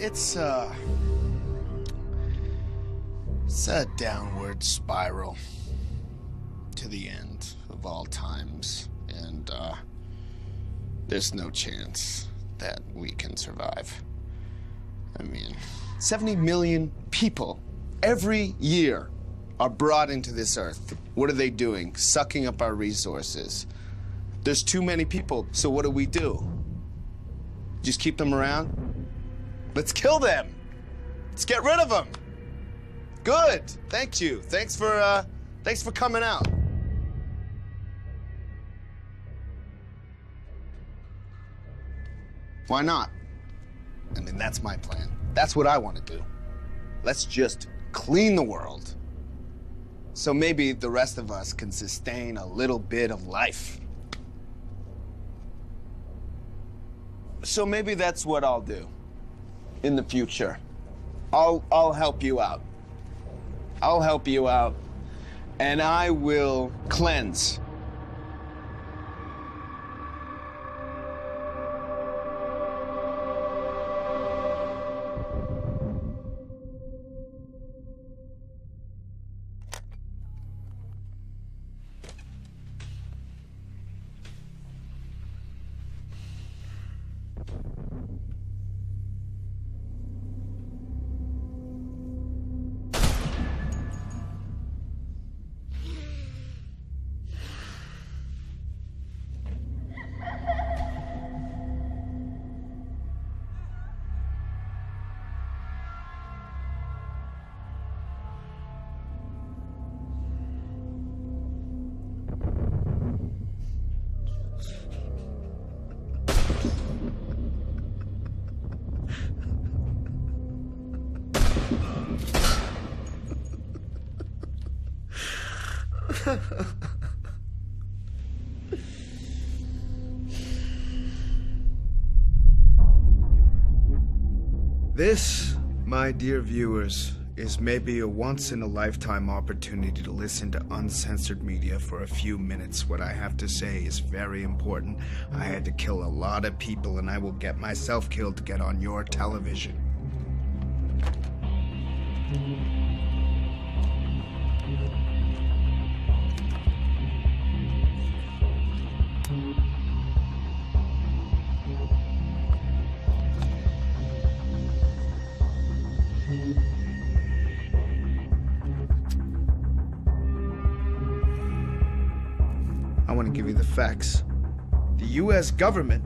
it's a downward spiral to the end of all times, and there's no chance that we can survive. I mean, 70 million people every year are brought into this earth. What are they doing? Sucking up our resources. There's too many people, so what do? Just keep them around? Let's kill them! Let's get rid of them! Good, thank you. Thanks for coming out. Why not? I mean, that's my plan. That's what I want to do. Let's just clean the world. So maybe the rest of us can sustain a little bit of life. So maybe that's what I'll do in the future. I'll help you out. I'll help you out, and I will cleanse. This, my dear viewers, is maybe a once-in-a-lifetime opportunity to listen to uncensored media for a few minutes. What I have to say is very important. I had to kill a lot of people, and I will get myself killed to get on your television. I want to give you the facts. The U.S. government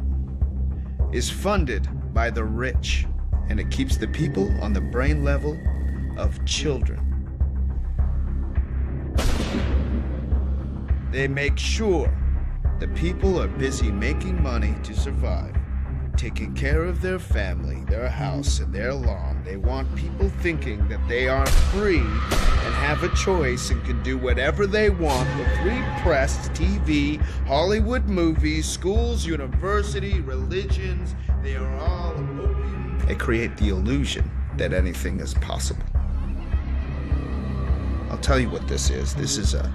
is funded by the rich, and it keeps the people on the brain level of children. They make sure the people are busy making money to survive, taking care of their family, their house, and their lawn. They want people thinking that they are free and have a choice and can do whatever they want with free press, TV, Hollywood movies, schools, university, religions. They are all opium. They create the illusion that anything is possible. I'll tell you what this is. This is a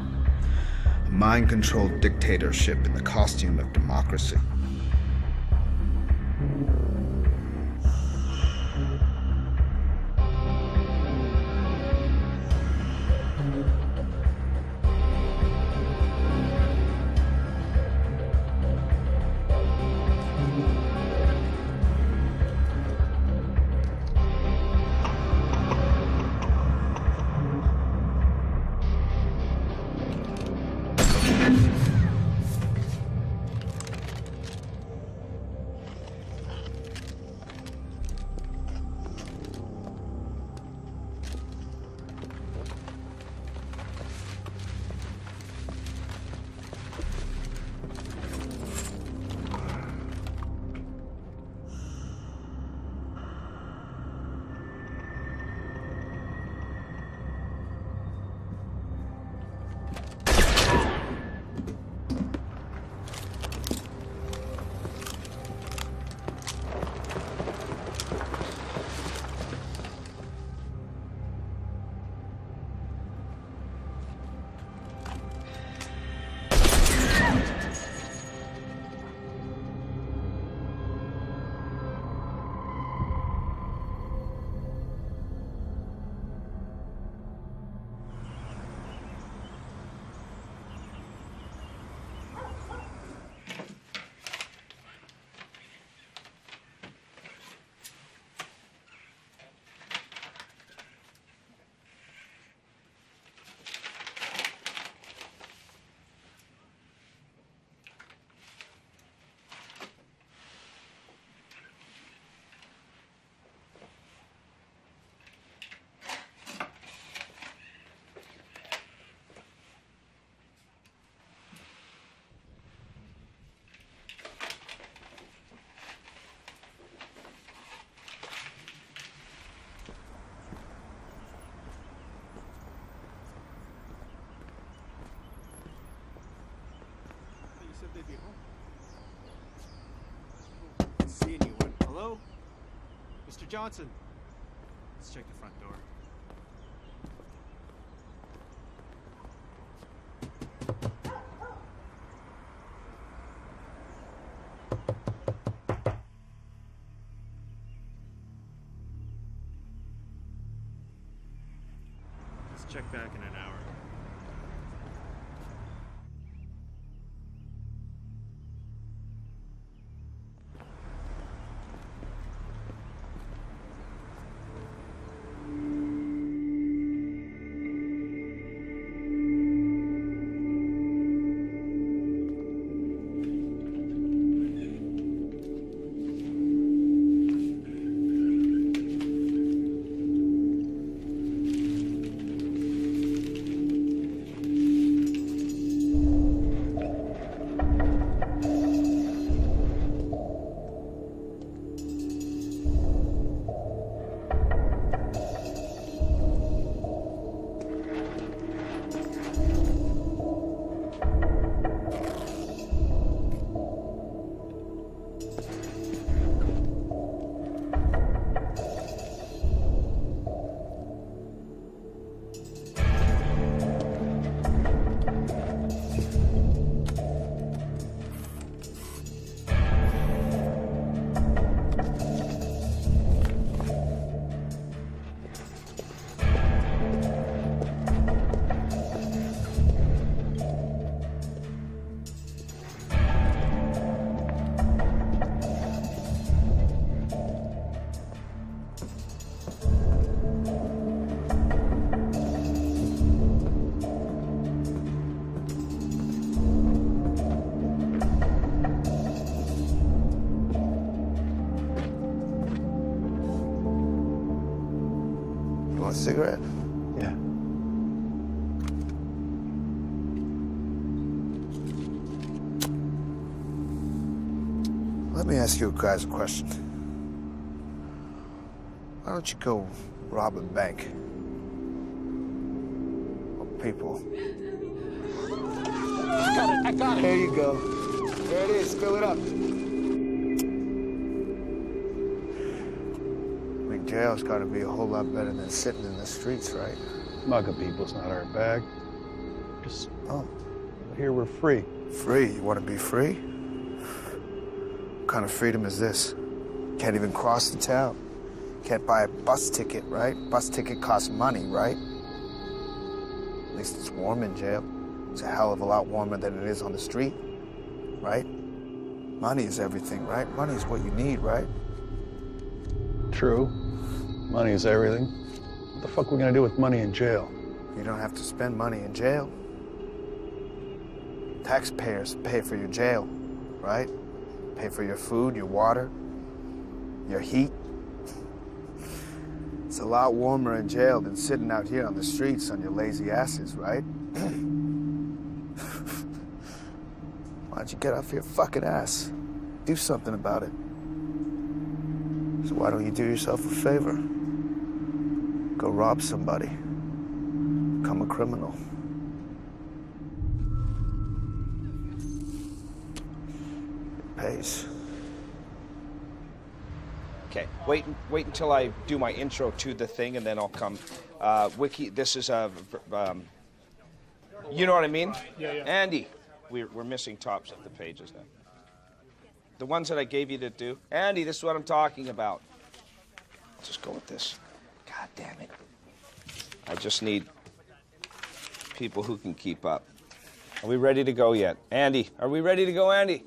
mind-controlled dictatorship in the costume of democracy. Mr. Johnson, let's check the front door. Let's check back in an hour. A cigarette? Yeah. Let me ask you guys a question. Why don't you go rob a bank? Of people. I got it. There you go. There it is. Fill it up. Jail's got to be a whole lot better than sitting in the streets, right? Mugging people's not our bag. Just, here we're free. Free? You want to be free? What kind of freedom is this? Can't even cross the town. Can't buy a bus ticket, right? Bus ticket costs money, right? At least it's warm in jail. It's a hell of a lot warmer than it is on the street, right? Money is everything, right? Money is what you need, right? True. Money is everything. What the fuck are we gonna do with money in jail? You don't have to spend money in jail. Taxpayers pay for your jail, right? Pay for your food, your water, your heat. It's a lot warmer in jail than sitting out here on the streets on your lazy asses, right? Why don't you get off your fucking ass? Do something about it. So why don't you do yourself a favor? Go rob somebody. Become a criminal. It pays. Okay, wait until I do my intro to the thing, and then I'll come. Wiki, this is a, you know what I mean? Yeah. Andy, we're missing tops of the pages now. The ones that I gave you to do. Andy, this is what I'm talking about. Let's just go with this. God damn it. I just need people who can keep up. Are we ready to go yet? Andy, are we ready to go, Andy?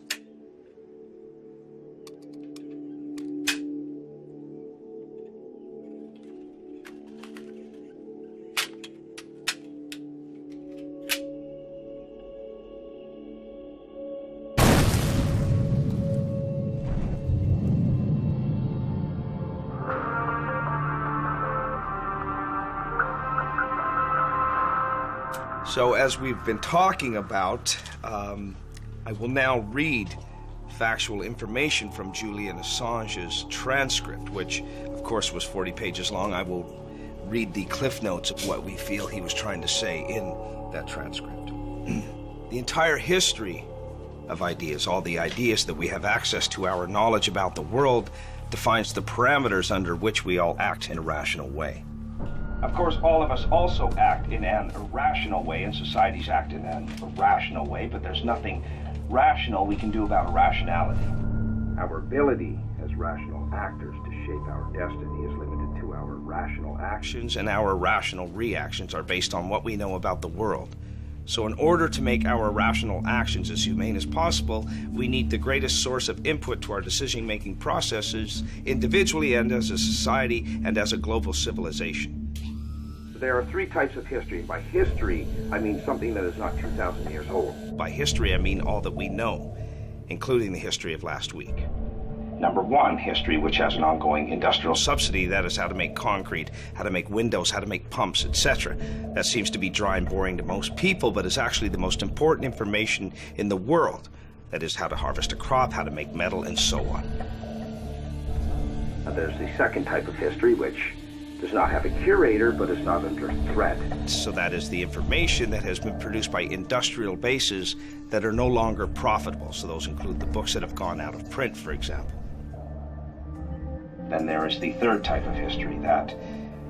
So as we've been talking about, I will now read factual information from Julian Assange's transcript, which of course was 40 pages long. I will read the cliff notes of what we feel he was trying to say in that transcript. The entire history of ideas, all the ideas that we have access to, our knowledge about the world, defines the parameters under which we all act in a rational way. Of course, all of us also act in an irrational way, and societies act in an irrational way, but there's nothing rational we can do about irrationality. Our ability as rational actors to shape our destiny is limited to our rational actions, and our rational reactions are based on what we know about the world. So in order to make our rational actions as humane as possible, we need the greatest source of input to our decision-making processes, individually and as a society and as a global civilization. There are three types of history. By history, I mean something that is not 2,000 years old. By history, I mean all that we know, including the history of last week. Number one, history, which has an ongoing industrial subsidy, that is how to make concrete, how to make windows, how to make pumps, etc. That seems to be dry and boring to most people, but is actually the most important information in the world. That is how to harvest a crop, how to make metal, and so on. Now, there's the second type of history, which does not have a curator, but is not under threat. So that is the information that has been produced by industrial bases that are no longer profitable. So those include the books that have gone out of print, for example. Then there is the third type of history, that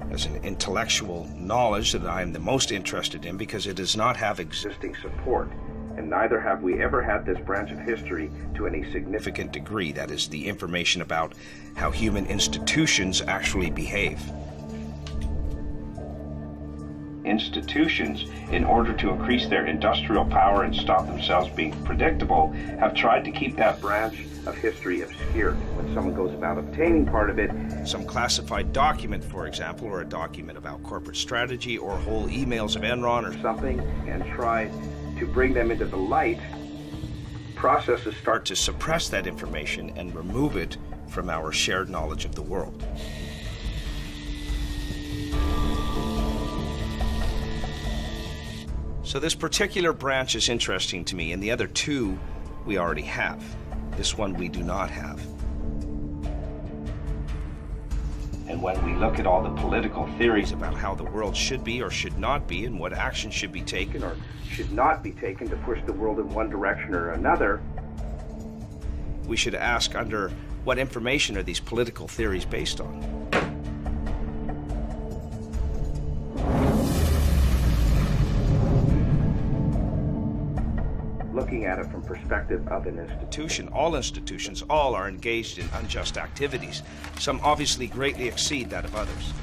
is an intellectual knowledge that I am the most interested in because it does not have existing support. And neither have we ever had this branch of history to any significant degree. That is the information about how human institutions actually behave. Institutions, in order to increase their industrial power and stop themselves being predictable, have tried to keep that branch of history obscure. When someone goes about obtaining part of it, some classified document, for example, or a document about corporate strategy, or whole emails of Enron or something, and try to bring them into the light, processes start to suppress that information and remove it from our shared knowledge of the world. So this particular branch is interesting to me, and the other two we already have. This one we do not have. And when we look at all the political theories about how the world should be or should not be, and what action should be taken or should not be taken to push the world in one direction or another, we should ask, under what information are these political theories based on? Looking at it from perspective of an institution, all institutions, all are engaged in unjust activities. Some obviously greatly exceed that of others.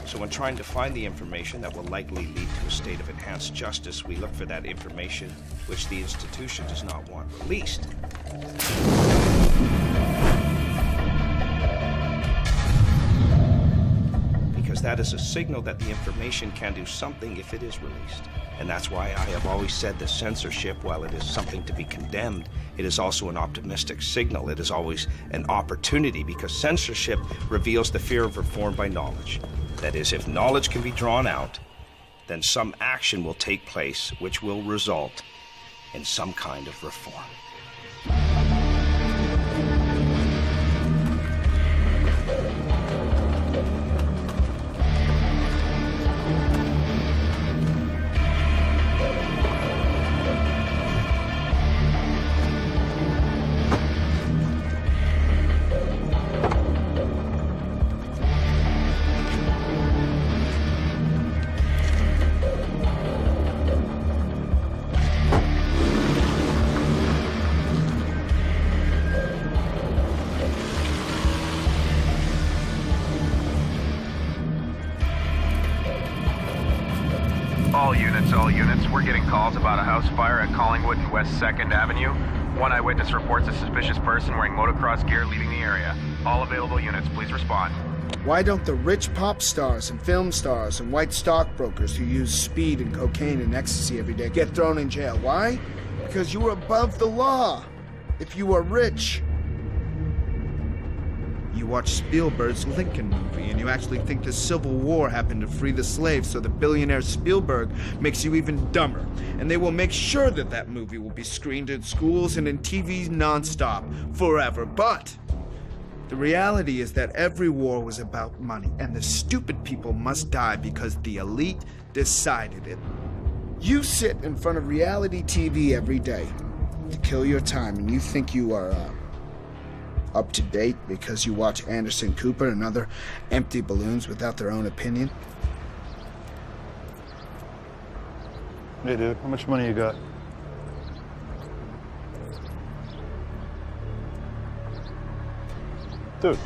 So when trying to find the information that will likely lead to a state of enhanced justice, we look for that information which the institution does not want released. Because that is a signal that the information can do something if it is released. And that's why I have always said that censorship, while it is something to be condemned, it is also an optimistic signal. It is always an opportunity, because censorship reveals the fear of reform by knowledge. That is, if knowledge can be drawn out, then some action will take place which will result in some kind of reform. All units, we're getting calls about a house fire at Collingwood and West 2nd Avenue. One eyewitness reports a suspicious person wearing motocross gear leaving the area. All available units, please respond. Why don't the rich pop stars and film stars and white stockbrokers who use speed and cocaine and ecstasy every day get thrown in jail? Why? Because you were above the law. If you were rich. You watch Spielberg's Lincoln movie, and you actually think the Civil War happened to free the slaves, so the billionaire Spielberg makes you even dumber. And they will make sure that that movie will be screened in schools and in TV nonstop, forever. But the reality is that every war was about money, and the stupid people must die because the elite decided it. You sit in front of reality TV every day to kill your time, and you think you are up to date because you watch Anderson Cooper and other empty balloons without their own opinion? Hey, dude, how much money you got? Dude.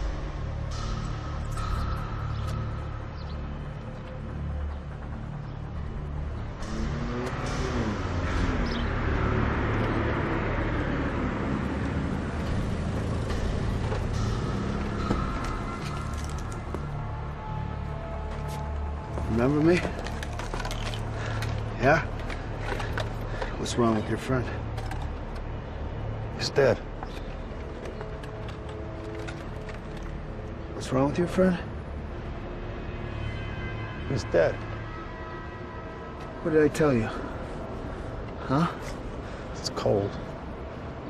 Remember me? Yeah? What's wrong with your friend? He's dead. What's wrong with your friend? He's dead. What did I tell you? Huh? It's cold.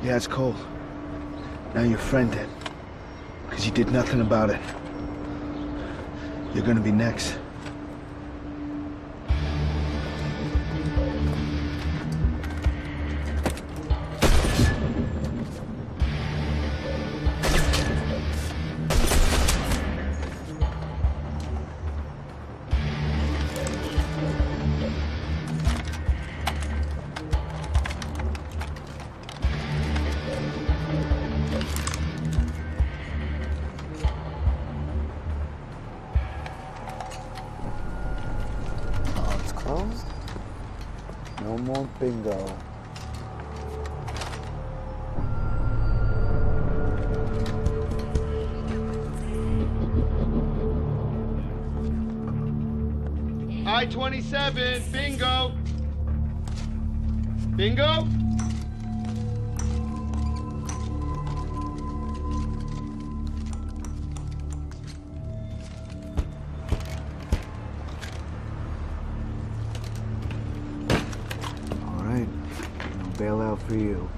Yeah, it's cold. Now your friend did. Because you did nothing about it. You're gonna be next. No more bingo. I-27, bingo. Bingo? Bail out for you.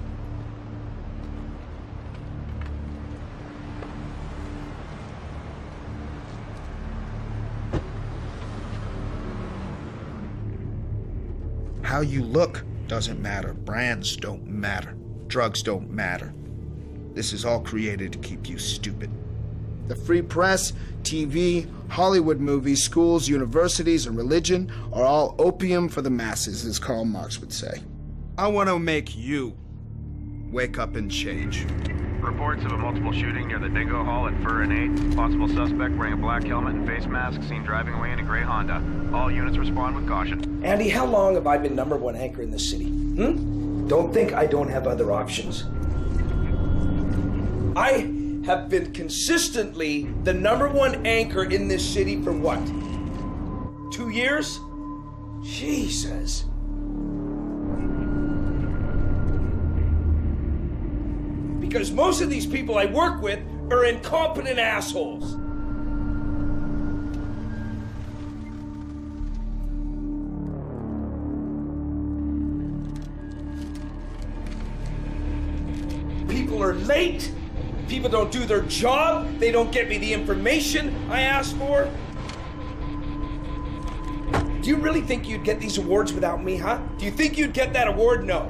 How you look doesn't matter. Brands don't matter. Drugs don't matter. This is all created to keep you stupid. The free press, TV, Hollywood movies, schools, universities, and religion are all opium for the masses, as Karl Marx would say. I want to make you wake up and change. Reports of a multiple shooting near the Dingo Hall at Fur and 8. Possible suspect wearing a black helmet and face mask seen driving away in a gray Honda. All units respond with caution. Andy, how long have I been #1 anchor in this city? Don't think I don't have other options. I have been consistently the #1 anchor in this city for what? 2 years? Jesus. Because most of these people I work with are incompetent assholes. People are late. People don't do their job. They don't get me the information I asked for. Do you really think you'd get these awards without me, huh? Do you think you'd get that award? No.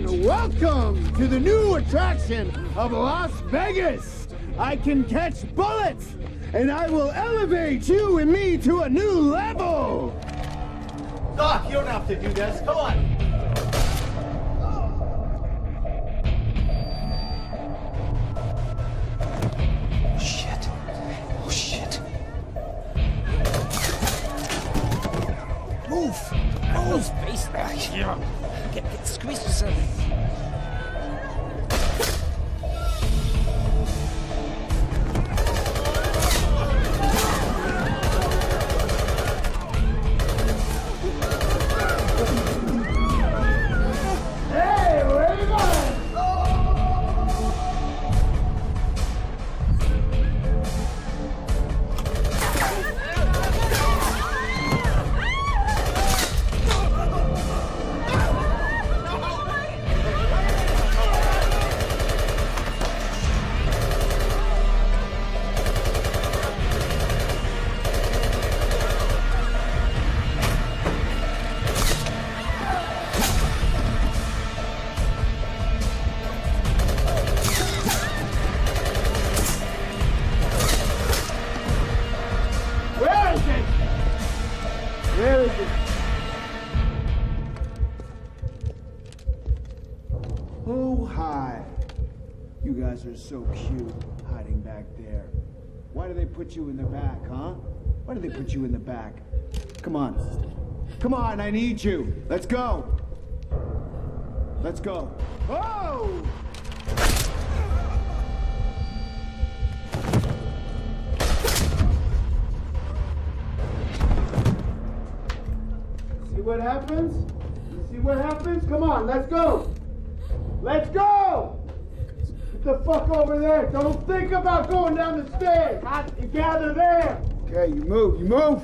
Welcome to the new attraction of Las Vegas. I can catch bullets, and I will elevate you and me to a new level. Doc, you don't have to do this. Come on. Shit. Oh, shit. Move! Face get squeeze yourself. Are so cute, hiding back there. Why do they put you in the back, huh? Why do they put you in the back? Come on. Come on, I need you. Let's go. Let's go. Oh! See what happens? You see what happens? Come on, let's go. Let's go! Get the fuck over there. Don't think about going down the stairs. You gather there. Okay, you move, you move.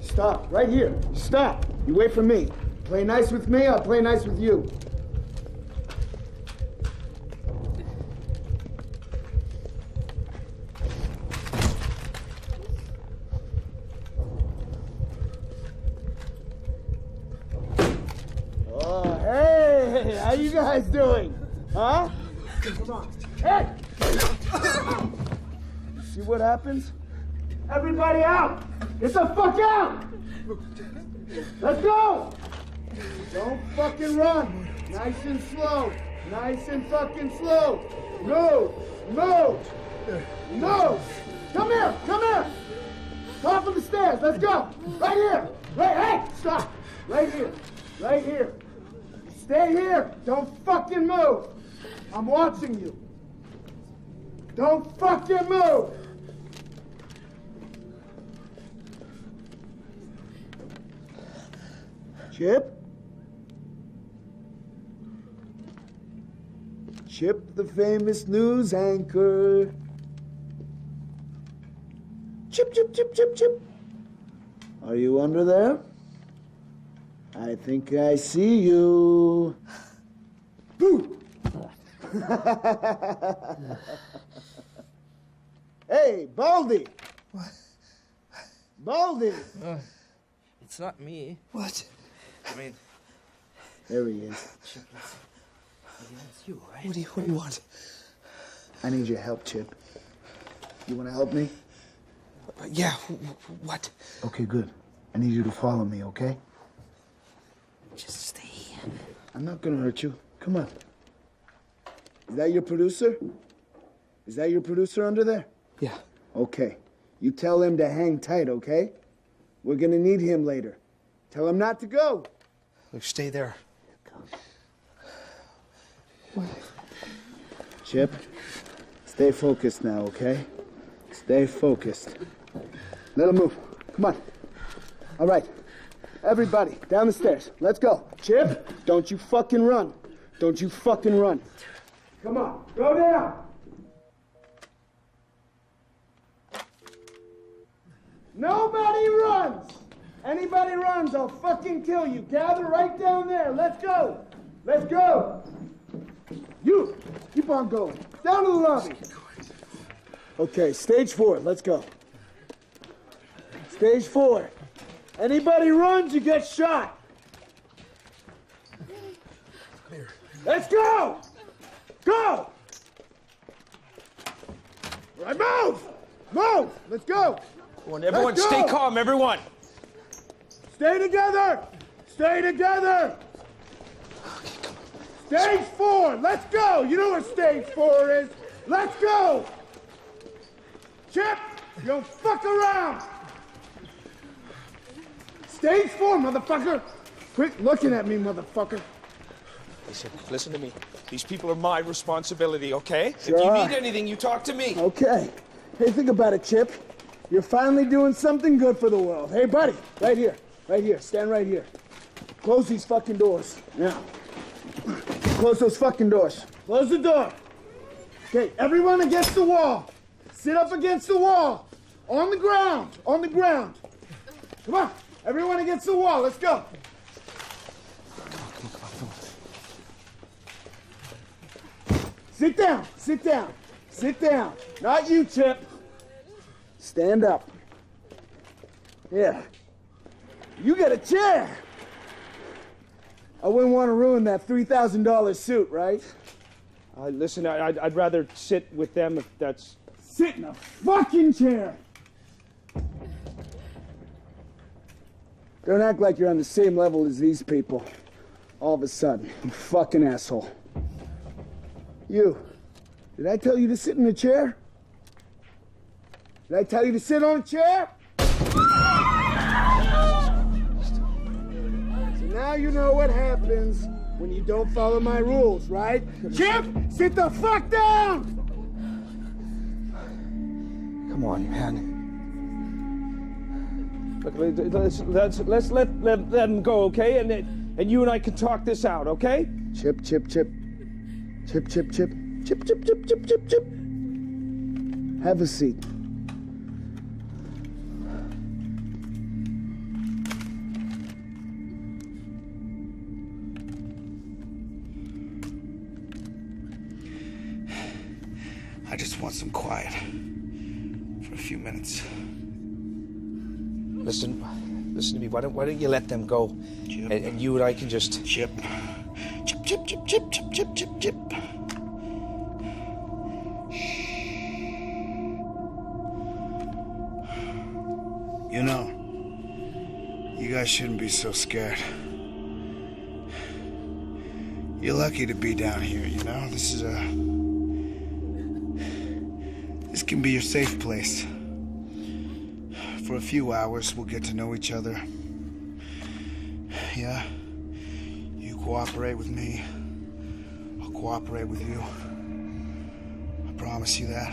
Stop, right here. Stop. You wait for me. Play nice with me, I'll play nice with you. Oh, hey, how you guys doing? Huh? Come on. Hey! See what happens? Everybody out! Get the fuck out! Let's go! Don't fucking run. Nice and slow. Nice and fucking slow. Move! Move! Move! Come here! Come here! Top of the stairs. Let's go! Right here! Right, hey! Stop! Right here. Right here. Stay here. Don't fucking move. I'm watching you. Don't fucking move! Chip? Chip, the famous news anchor. Chip, chip, chip, chip, chip. Are you under there? I think I see you. Boo! Hey, Baldy! What? Baldy! It's not me. What? I mean... There he is. Chip, it's you, right? What do you want? I need your help, Chip. You want to help me? Yeah, what? Okay, good. I need you to follow me, okay? Just stay here. I'm not gonna hurt you. Come on. Is that your producer? Is that your producer under there? Yeah. Okay. You tell him to hang tight, okay? We're gonna need him later. Tell him not to go. Look, stay there. What? Chip, stay focused now, okay? Stay focused. Let him move. Come on. All right. Everybody, down the stairs. Let's go. Chip, don't you fucking run. Don't you fucking run. Come on, go down. Nobody runs. Anybody runs, I'll fucking kill you. Gather right down there. Let's go. Let's go. You, keep on going. Down to the lobby. Okay, stage 4. Let's go. Stage 4. Anybody runs, you get shot. Let's go. Go. All right, move. Move. Let's go. Everyone, stay calm, everyone. Stay together. Stay together. Stage 4. Let's go. You know what stage 4 is. Let's go. Chip, you don't fuck around. Stage 4, motherfucker. Quit looking at me, motherfucker. Listen to me. These people are my responsibility, okay? Sure If you are. need anything, you talk to me. Okay. Hey, think about it, Chip. You're finally doing something good for the world. Hey, buddy, right here. Right here. Stand right here. Close these fucking doors. Now. Close those fucking doors. Close the door. Okay, everyone against the wall. Sit up against the wall. On the ground. On the ground. Come on. Everyone against the wall. Let's go. Sit down. Sit down. Sit down. Not you, Chip. Stand up. Yeah. You get a chair. I wouldn't want to ruin that $3,000 suit, right? Listen, I'd rather sit with them if that's... Sit in a fucking chair. Don't act like you're on the same level as these people. All of a sudden, you fucking asshole. You, did I tell you to sit in a chair? Did I tell you to sit on a chair? So now you know what happens when you don't follow my rules, right? Chip, sit the fuck down! Come on, man. Look, let's let them go, okay? And you and I can talk this out, okay? Chip, chip, chip. Chip, chip, chip. Chip, chip, chip, chip, chip, chip. Have a seat. I just want some quiet for a few minutes. Listen to me. Why don't you let them go? Chip. And you and I can just... Chip. Chip, chip, chip, chip, chip, chip, chip, chip. You know, you guys shouldn't be so scared. You're lucky to be down here, you know? This can be your safe place. For a few hours, we'll get to know each other. Yeah? You cooperate with me, I'll cooperate with you. I promise you that.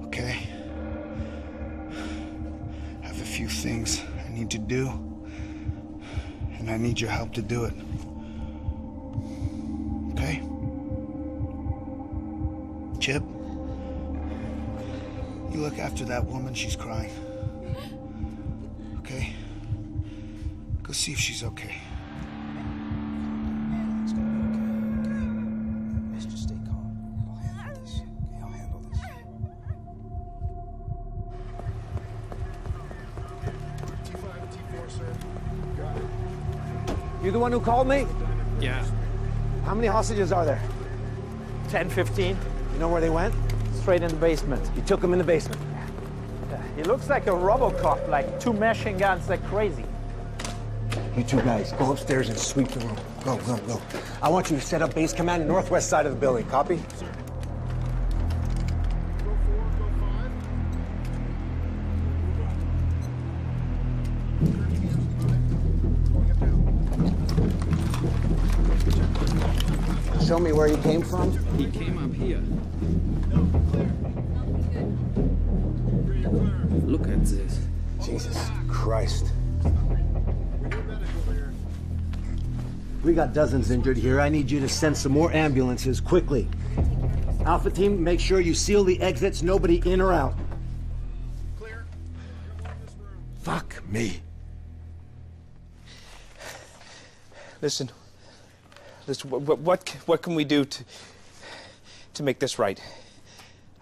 Okay? I have a few things I need to do, and I need your help to do it. Okay? Chip? You look after that woman, she's crying. Okay? Go see if she's okay. It's gonna be okay. Let's just stay calm. I'll handle this. Okay, I'll handle this. T5 and T4, sir. Got it. You the one who called me? Yeah. How many hostages are there? 10, 15. You know where they went? Straight in the basement. You took them in the basement. He looks like a RoboCop, like 2 machine guns like crazy. You two guys, go upstairs and sweep the room. Go, go, go. I want you to set up base command in the northwest side of the building. Copy? Sir. Show me where you came from. He came up here. Look at this. Jesus Christ. We got dozens injured here. I need you to send some more ambulances quickly. Alpha team, make sure you seal the exits. Nobody in or out. Clear. Fuck me. Listen, what can we do to make this right?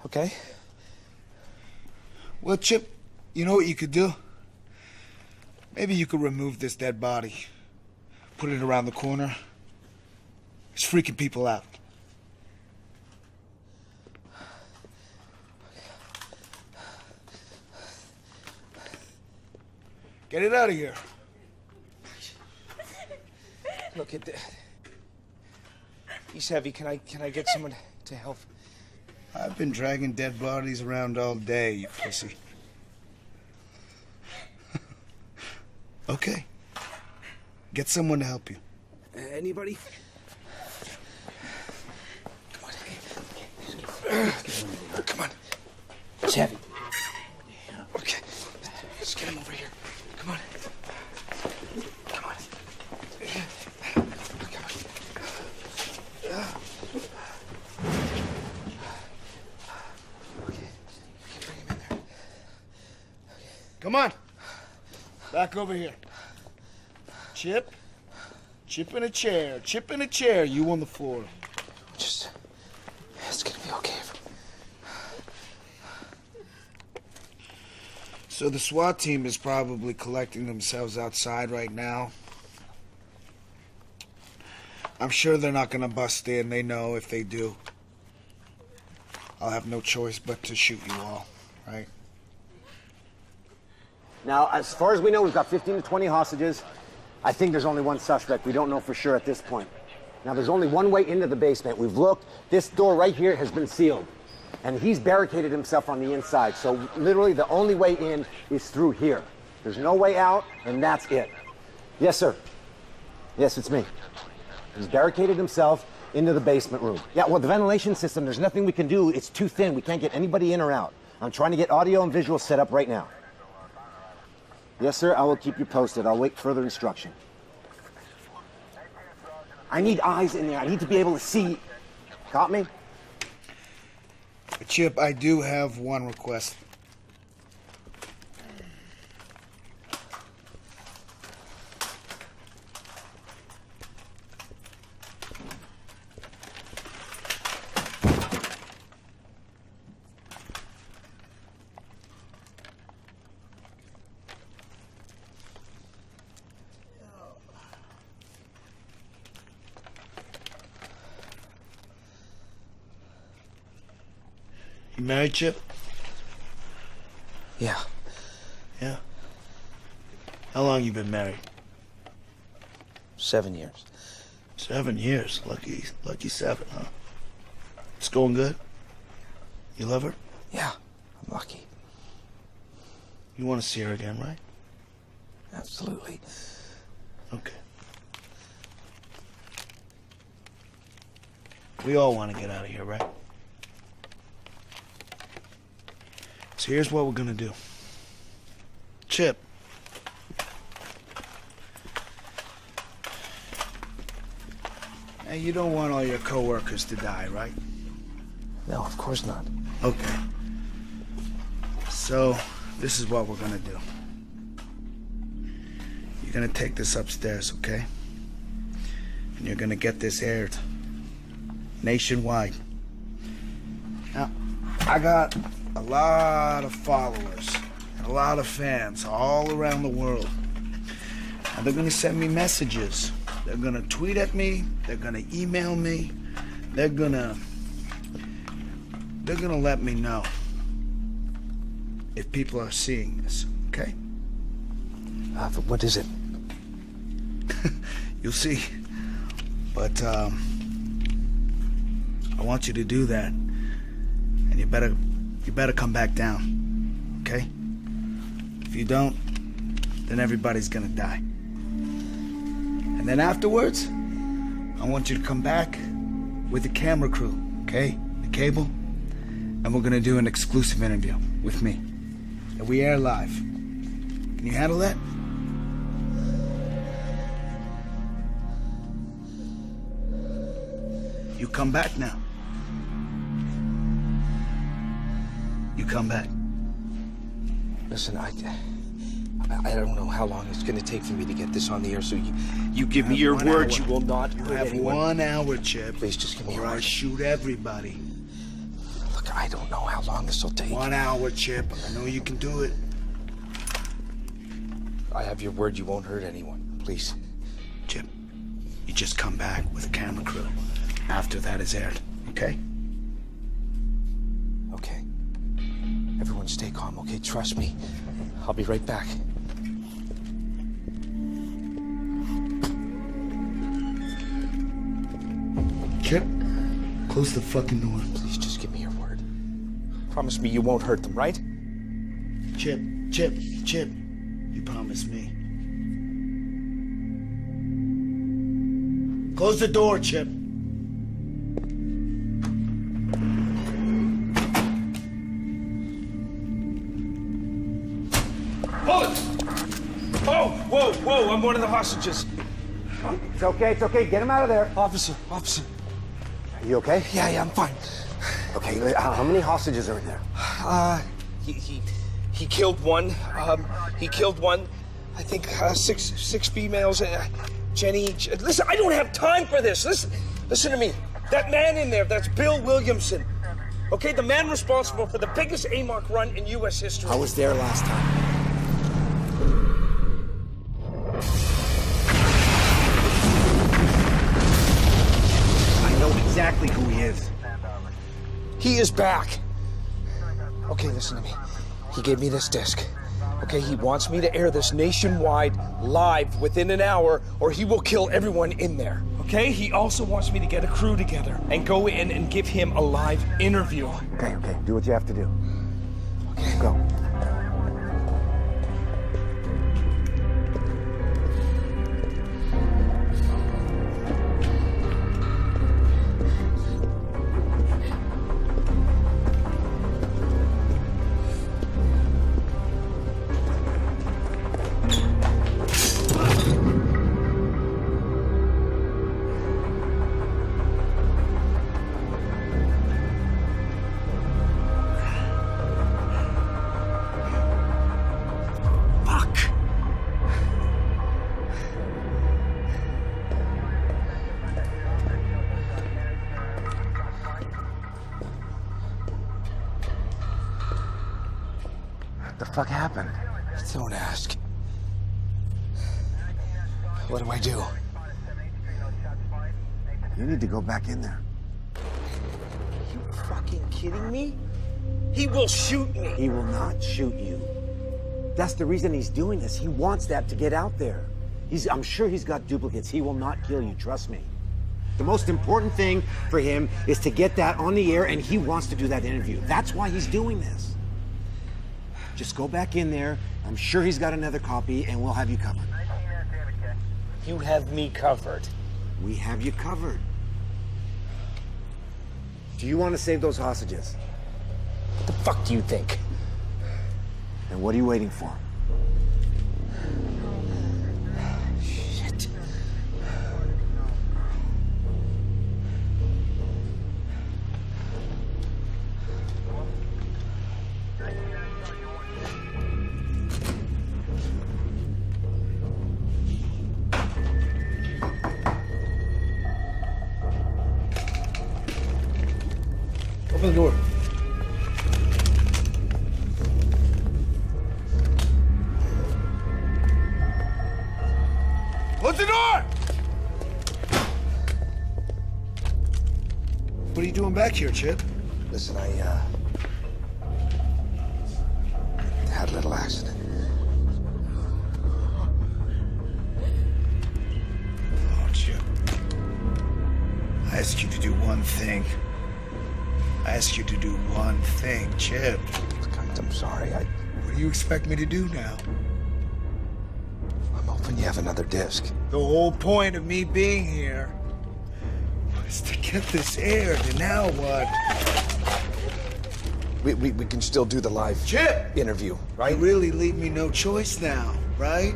Okay? Well, Chip, you know what you could do? Maybe you could remove this dead body. Put it around the corner. It's freaking people out. Get it out of here. Look at that. He's heavy. Can I get someone to help? I've been dragging dead bodies around all day, you pussy. Okay. Get someone to help you. Anybody? Come on. It's heavy. Okay. Let's get him over here. Come on. Come on. Come on. Back over here. Chip. Chip in a chair. Chip in a chair. You on the floor. Just... It's gonna be okay. So the SWAT team is probably collecting themselves outside right now. I'm sure they're not gonna bust in. They know if they do, I'll have no choice but to shoot you all, right? Now, as far as we know, we've got 15 to 20 hostages. I think there's only one suspect. We don't know for sure at this point. Now, there's only one way into the basement. We've looked. This door right here has been sealed. And he's barricaded himself on the inside. So literally the only way in is through here. There's no way out, and that's it. Yes, sir. Yes, it's me. He's barricaded himself into the basement room. Yeah, well, the ventilation system, there's nothing we can do. It's too thin. We can't get anybody in or out. I'm trying to get audio and visual set up right now. Yes, sir, I will keep you posted. I'll wait further instruction. I need eyes in there. I need to be able to see. Got me? Chip, I do have one request. You married, Chip? Yeah. Yeah? How long you been married? 7 years. 7 years. Lucky 7, huh? It's going good? You love her? Yeah, I'm lucky. You want to see her again, right? Absolutely. Okay. We all want to get out of here, right? So here's what we're gonna do. Chip. Hey, you don't want all your coworkers to die, right? No, of course not. Okay. So, this is what we're gonna do. You're gonna take this upstairs, okay? And you're gonna get this aired nationwide. Now, I got a lot of followers, a lot of fans all around the world. And they're gonna send me messages. They're gonna tweet at me, they're gonna email me, they're gonna let me know if people are seeing this, okay? What is it? You'll see. But I want you to do that. And you better come back down, okay? If you don't, then everybody's gonna die. And then afterwards, I want you to come back with the camera crew, okay? The cable. And we're gonna do an exclusive interview with me. And we air live. Can you handle that? You come back now. You come back. Listen, I don't know how long it's going to take for me to get this on the air, so you give me your word you will not hurt anyone. 1 hour, Chip. Please just give me your or word. I shoot everybody. Look, I don't know how long this will take. 1 hour, Chip. I know you can do it. I have your word you won't hurt anyone. Please. Chip, you just come back with a camera crew after that is aired, okay? Okay. Everyone stay calm, okay? Trust me. I'll be right back. Chip, close the fucking door. Please just give me your word. Promise me you won't hurt them, right? Chip, you promise me. Close the door, Chip. Hold it! Oh, whoa, I'm one of the hostages. It's okay. Get him out of there. Officer. Are you okay? Yeah, I'm fine. Okay, how many hostages are in there? He killed one. He killed one. I think six females. Jenny. Listen, I don't have time for this. Listen to me. That man in there, that's Bill Williamson. Okay, the man responsible for the biggest AMOC run in U.S. history. I was there last time. I know exactly who he is. He is back. Okay, listen to me. He gave me this disc. Okay, he wants me to air this nationwide, live, within an hour, or he will kill everyone in there. Okay? He also wants me to get a crew together and go in and give him a live interview. Okay. Do what you have to do. Okay. Go. What the fuck happened? Don't ask. What do I do? You need to go back in there. Are you fucking kidding me? He will shoot me. He will not shoot you. That's the reason he's doing this. He wants that to get out there. I'm sure he's got duplicates. He will not kill you, trust me. The most important thing for him is to get that on the air, and he wants to do that interview. That's why he's doing this. Just go back in there. I'm sure he's got another copy, and we'll have you covered. You have me covered. We have you covered. Do you want to save those hostages? What the fuck do you think? And what are you waiting for? Shit. Open the door. Close the door! What are you doing back here, Chip? Listen, I had a little accident. Oh, Chip. I asked you to do one thing. Chip. I'm sorry. What do you expect me to do now? I'm hoping you have another disc. The whole point of me being here was to get this aired, and now what? We can still do the live Chip! interview, right? You really leave me no choice now, right?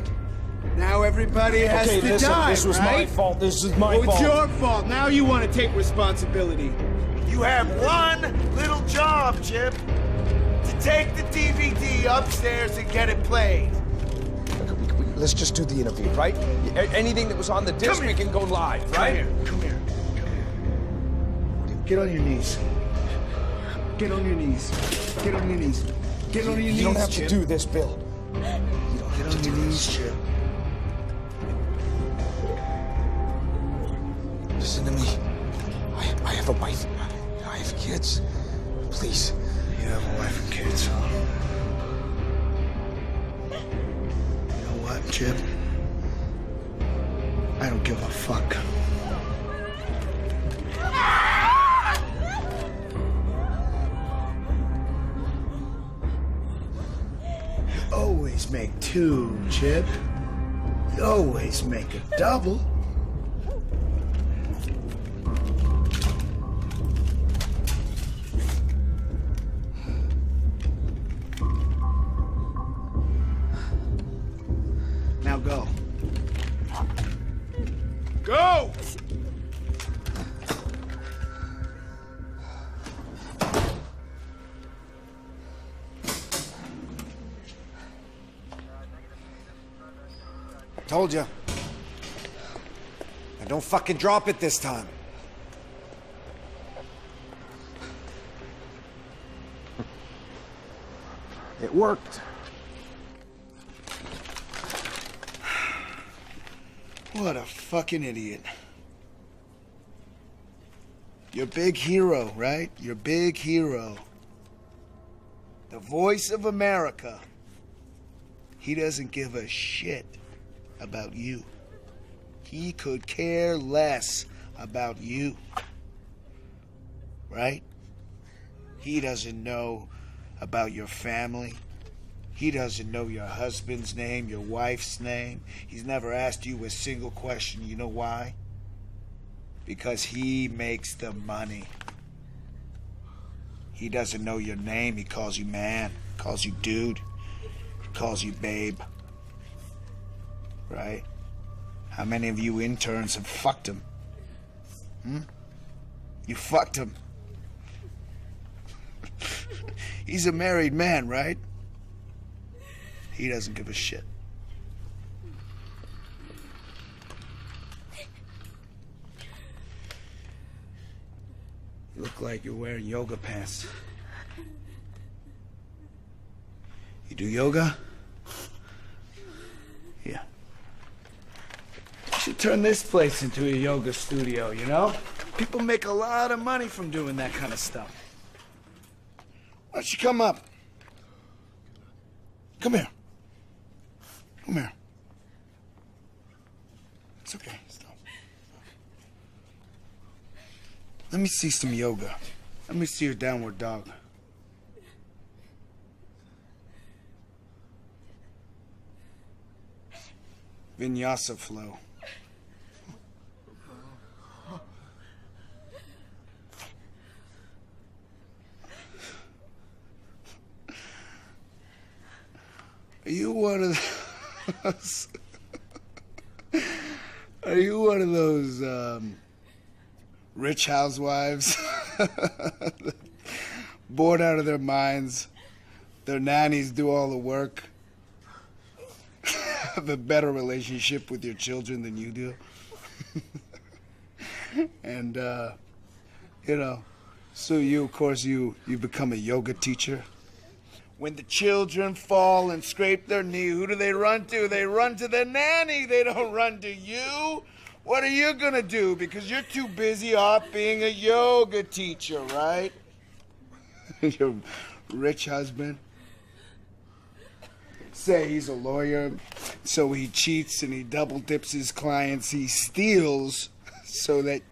Now everybody has Okay, to listen, die, this was right? my fault. This is my fault. It's your fault. Now you want to take responsibility. You have one little job, Chip. To take the DVD upstairs and get it played. Let's just do the interview, right? Anything that was on the disc, we can go live, right? Come here. Get on your knees. Get on your knees. Get on your knees. Get on your knees, You don't have Chip. to do this, Bill. Get on your knees, Chip. Listen to me. I have a wife. I have kids. Please. You have a wife and kids, huh? You know what, Chip? I don't give a fuck. You always make two, Chip. You always make a double. Go! Told you. Now don't fucking drop it this time. It worked. What a fucking idiot. Your big hero, right? Your big hero. The voice of America. He doesn't give a shit about you. He could care less about you. Right? He doesn't know about your family. He doesn't know your husband's name, your wife's name. He's never asked you a single question. You know why? Because he makes the money. He doesn't know your name. He calls you man, calls you dude, he calls you babe. Right? How many of you interns have fucked him? You fucked him. He's a married man, right? He doesn't give a shit. You look like you're wearing yoga pants. You do yoga? Yeah. You should turn this place into a yoga studio, you know? People make a lot of money from doing that kind of stuff. Why don't you come up? Come here. Come here. It's okay. Stop. Let me see some yoga. Let me see your downward dog. Vinyasa flow. Are you one of those? Are you one of those rich housewives bored out of their minds? Their nannies do all the work. Have a better relationship with your children than you do. And you know, so you, of course, you become a yoga teacher. When the children fall and scrape their knee, who do they run to? They run to the nanny. They don't run to you. What are you gonna do? Because you're too busy off being a yoga teacher, right? Your rich husband. Say he's a lawyer, so he cheats and he double dips his clients. He steals so that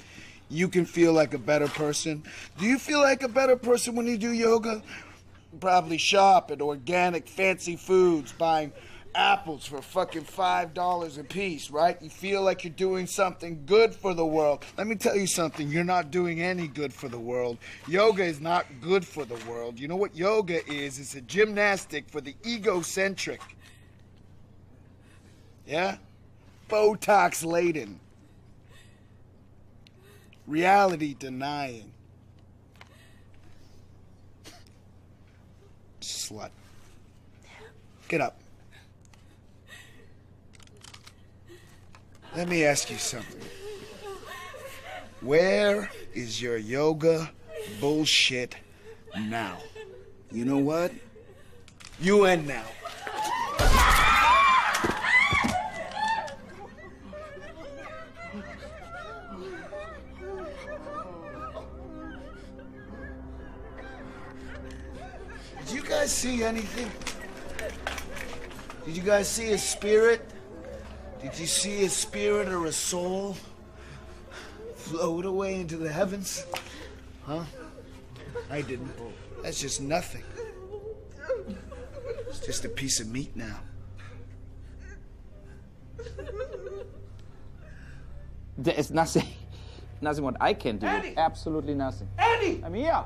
you can feel like a better person. Do you feel like a better person when you do yoga? Probably shop at organic fancy foods, buying apples for fucking $5 a piece, right? You feel like you're doing something good for the world. Let me tell you something, you're not doing any good for the world. Yoga is not good for the world. You know what yoga is? It's a gymnastic for the egocentric. Yeah? Botox laden. Reality denying. Slut. Get up. Let me ask you something. Where is your yoga bullshit now? You know what? You end now. Did you guys see anything? Did you guys see a spirit? Did you see a spirit or a soul float away into the heavens? Huh? I didn't. That's just nothing. It's just a piece of meat now. There's nothing what I can do. Andy! Absolutely nothing. Andy! I'm here.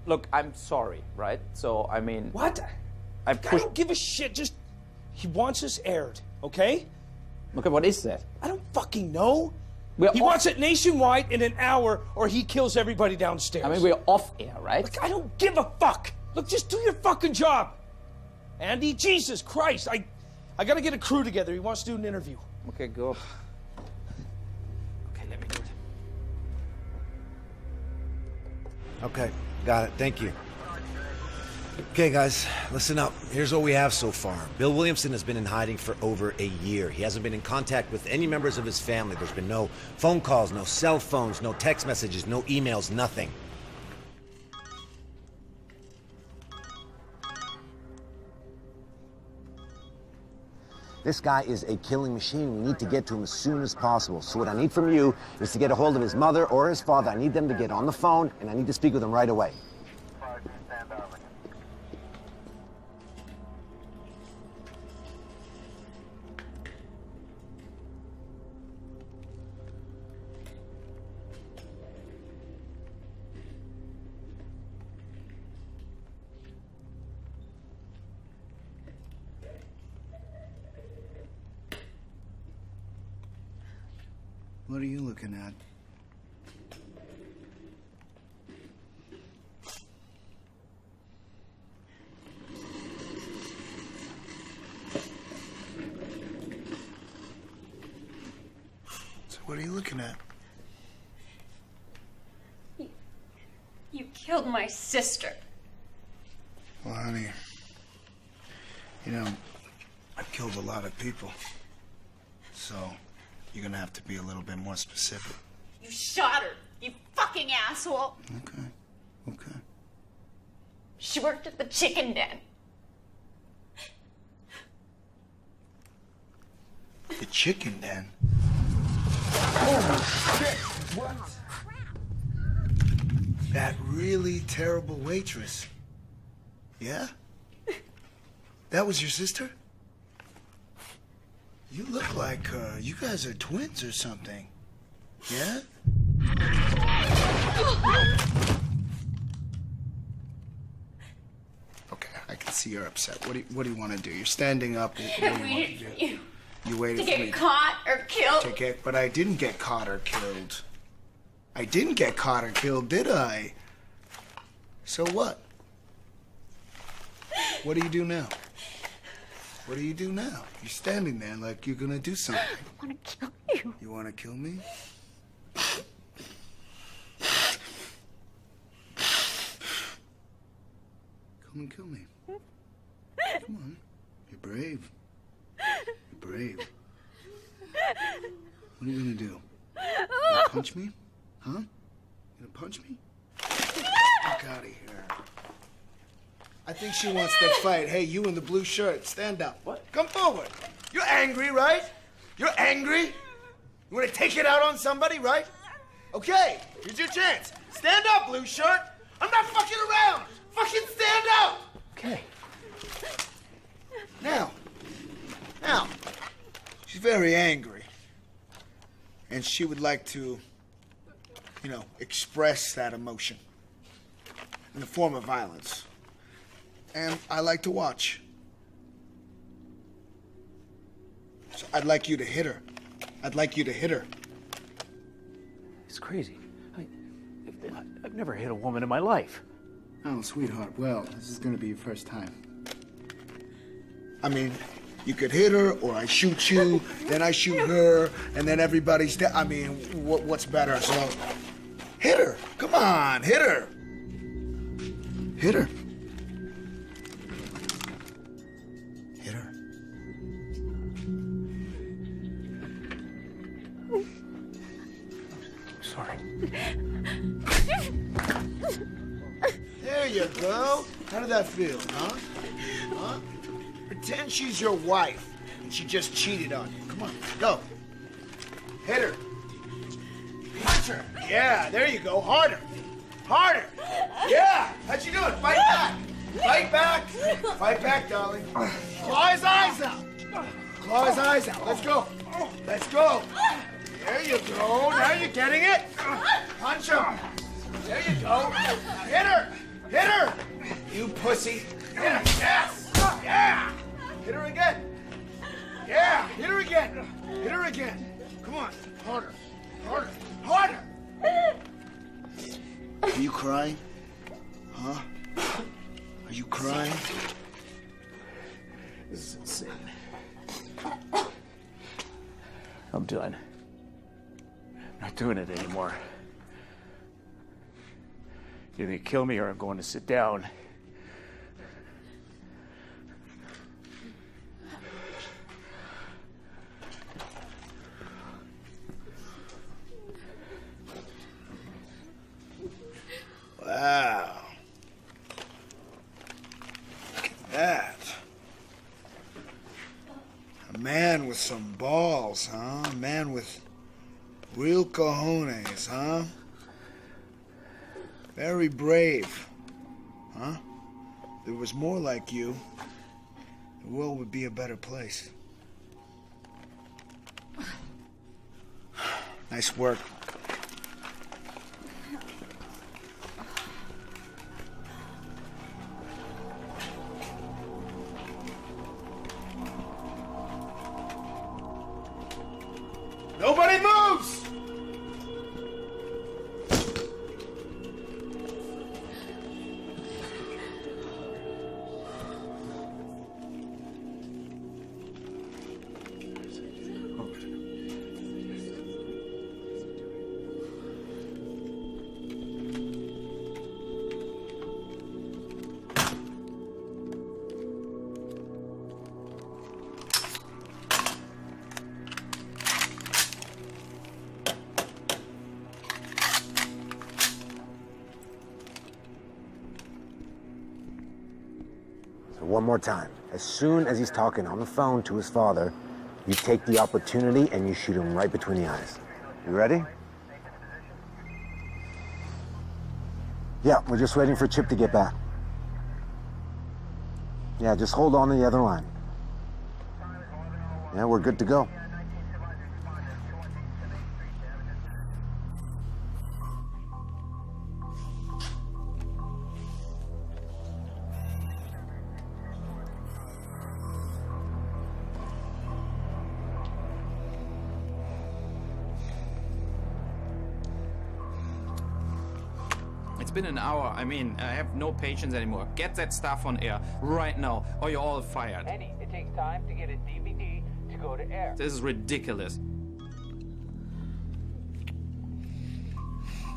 Look, I'm sorry, right? So, I mean... What? I I pushed... don't give a shit. Just, he wants us aired, okay? Okay, what is that? I don't fucking know. He wants it nationwide in an hour, or he kills everybody downstairs. I mean, we're off air, right? Look, I don't give a fuck. Look, just do your fucking job. Andy, Jesus Christ, I gotta get a crew together. He wants to do an interview. Okay, go. Okay, let me do it. Okay, got it. Thank you. Okay, guys, listen up. Here's what we have so far. Bill Williamson has been in hiding for over a year. He hasn't been in contact with any members of his family. There's been no phone calls, no cell phones, no text messages, no emails, nothing. This guy is a killing machine. We need to get to him as soon as possible. So what I need from you is to get a hold of his mother or his father. I need them to get on the phone, and I need to speak with them right away. What are you looking at? So what are you looking at? You killed my sister. Well, honey, you know, I've killed a lot of people. So you're gonna have to be a little bit more specific. You shot her, you fucking asshole. Okay, okay. She worked at the chicken den. The chicken den? Oh, shit! What? That really terrible waitress. Yeah? That was your sister? You look like, you guys are twins or something. Yeah? Okay, I can see you're upset. What do you want to do? You're standing up. What do you want to do? You waited to for me. get caught or killed. But I didn't get caught or killed. I didn't get caught or killed, did I? So what? What do you do now? What do you do now? You're standing there like you're gonna do something. I want to kill you. You want to kill me? Come and kill me. Come on. You're brave. You're brave. What are you gonna do? You gonna punch me? Huh? You gonna punch me? Fuck out of here. I think she wants to fight. Hey, you in the blue shirt, stand up. What? Come forward. You're angry, right? You're angry? You want to take it out on somebody, right? Okay, here's your chance. Stand up, blue shirt. I'm not fucking around. Fucking stand up. Okay. Now, she's very angry. And she would like to, you know, express that emotion in the form of violence. And I like to watch. So I'd like you to hit her. I'd like you to hit her. It's crazy. I've never hit a woman in my life. Oh, sweetheart, well, this is gonna be your first time. I mean, you could hit her, or I shoot you, then I shoot her, and then everybody's dead. I mean, what's better? So, hit her. Come on, hit her. Hit her. Hit her. Sorry. There you go. How did that feel, huh? Huh? Pretend she's your wife and she just cheated on you. Come on, go. Hit her. Punch her. Yeah, there you go. Harder. Harder. Yeah. How'd you do it? Fight back. Fight back. Fight back, darling. Claw his eyes out. Claw his eyes out. Let's go. Let's go. There you go. Now you're getting it. Punch him. There you go. Now hit her. Hit her. You pussy. Hit her. Yes. Yeah. Hit her again. Yeah. Hit her again. Hit her again. Come on. Harder. Are you crying? Huh? Are you crying? This is insane. I'm done. I'm not doing it anymore. You're gonna kill me or I'm going to sit down. Wow. Look at that. A man with some balls, huh? A man with real cojones, huh? Very brave, huh? If there was more like you, the world would be a better place. Nice work. Nobody moves! One more time. As soon as he's talking on the phone to his father, you take the opportunity and you shoot him right between the eyes. You ready? Yeah, we're just waiting for Chip to get back. Yeah, just hold on to the other line. Yeah, we're good to go. It's been an hour. I mean, I have no patience anymore. Get that stuff on air right now, or you're all fired. Eddie, it takes time to get a DVD to go to air. This is ridiculous.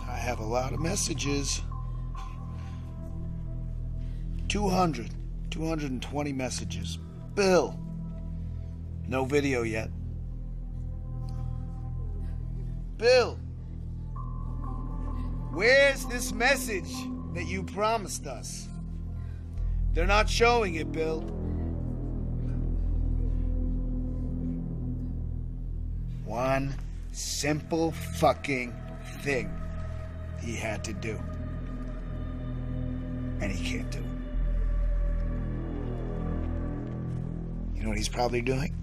I have a lot of messages. 220 messages. Bill. No video yet. Bill. Where's this message that you promised us? They're not showing it, Bill. One simple fucking thing he had to do. And he can't do it. You know what he's probably doing?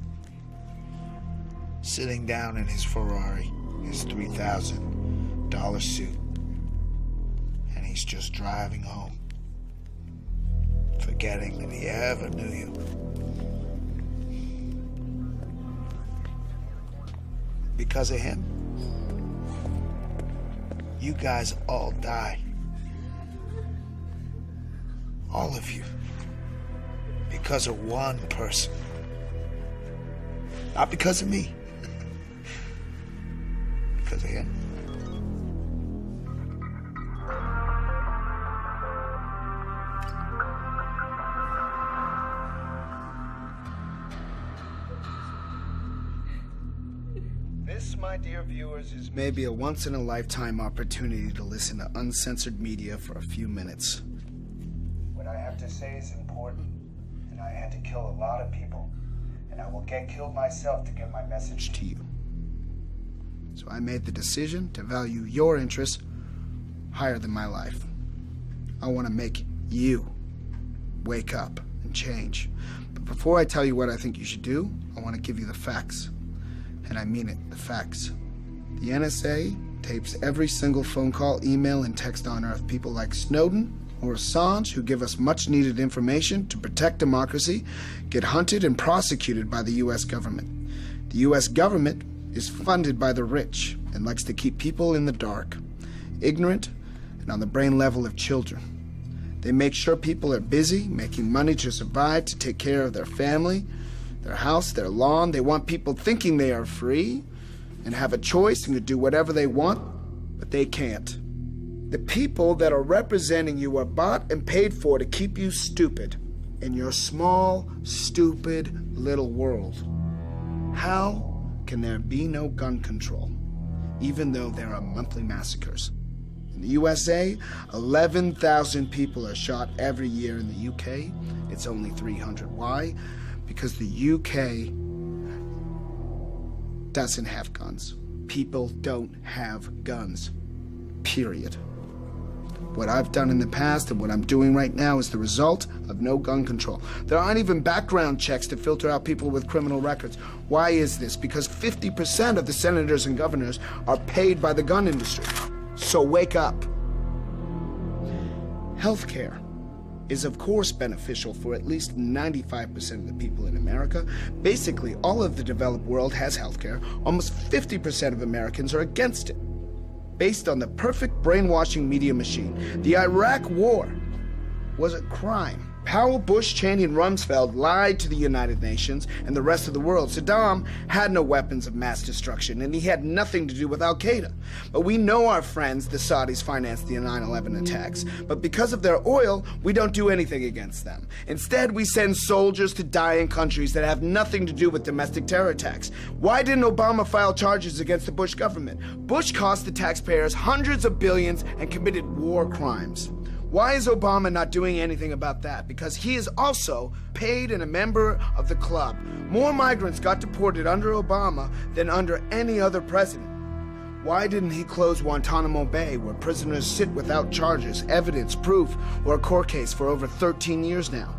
Sitting down in his Ferrari, his $3,000 suit. And he's just driving home, forgetting that he ever knew you. Because of him, you guys all die. All of you. Because of one person. Not because of me. Because of him. This, my dear viewers, is maybe a once-in-a-lifetime opportunity to listen to uncensored media for a few minutes. What I have to say is important, and I had to kill a lot of people, and I will get killed myself to get my message to you. So I made the decision to value your interests higher than my life. I want to make you wake up and change. But before I tell you what I think you should do, I want to give you the facts. And I mean it, the facts. The NSA tapes every single phone call, email, and text on Earth. People like Snowden or Assange, who give us much-needed information to protect democracy, get hunted and prosecuted by the U.S. government. The U.S. government is funded by the rich and likes to keep people in the dark, ignorant, and and on the brain level of children. They make sure people are busy, making money to survive, to take care of their family, their house, their lawn. They want people thinking they are free and have a choice and can do whatever they want, but they can't. The people that are representing you are bought and paid for to keep you stupid in your small, stupid little world. How can there be no gun control, even though there are monthly massacres? In the USA, 11,000 people are shot every year. In the UK, it's only 300. Why? Because the UK doesn't have guns. People don't have guns. Period. What I've done in the past and what I'm doing right now is the result of no gun control. There aren't even background checks to filter out people with criminal records. Why is this? Because 50% of the senators and governors are paid by the gun industry. So wake up. Healthcare is of course beneficial for at least 95% of the people in America. Basically, all of the developed world has healthcare. Almost 50% of Americans are against it. Based on the perfect brainwashing media machine, the Iraq War was a crime. Powell, Bush, Cheney, and Rumsfeld lied to the United Nations and the rest of the world. Saddam had no weapons of mass destruction, and he had nothing to do with Al-Qaeda. But we know our friends, the Saudis, financed the 9/11 attacks. But because of their oil, we don't do anything against them. Instead, we send soldiers to die in countries that have nothing to do with domestic terror attacks. Why didn't Obama file charges against the Bush government? Bush cost the taxpayers hundreds of billions and committed war crimes. Why is Obama not doing anything about that? Because he is also paid and a member of the club. More migrants got deported under Obama than under any other president. Why didn't he close Guantanamo Bay, where prisoners sit without charges, evidence, proof, or a court case for over 13 years now?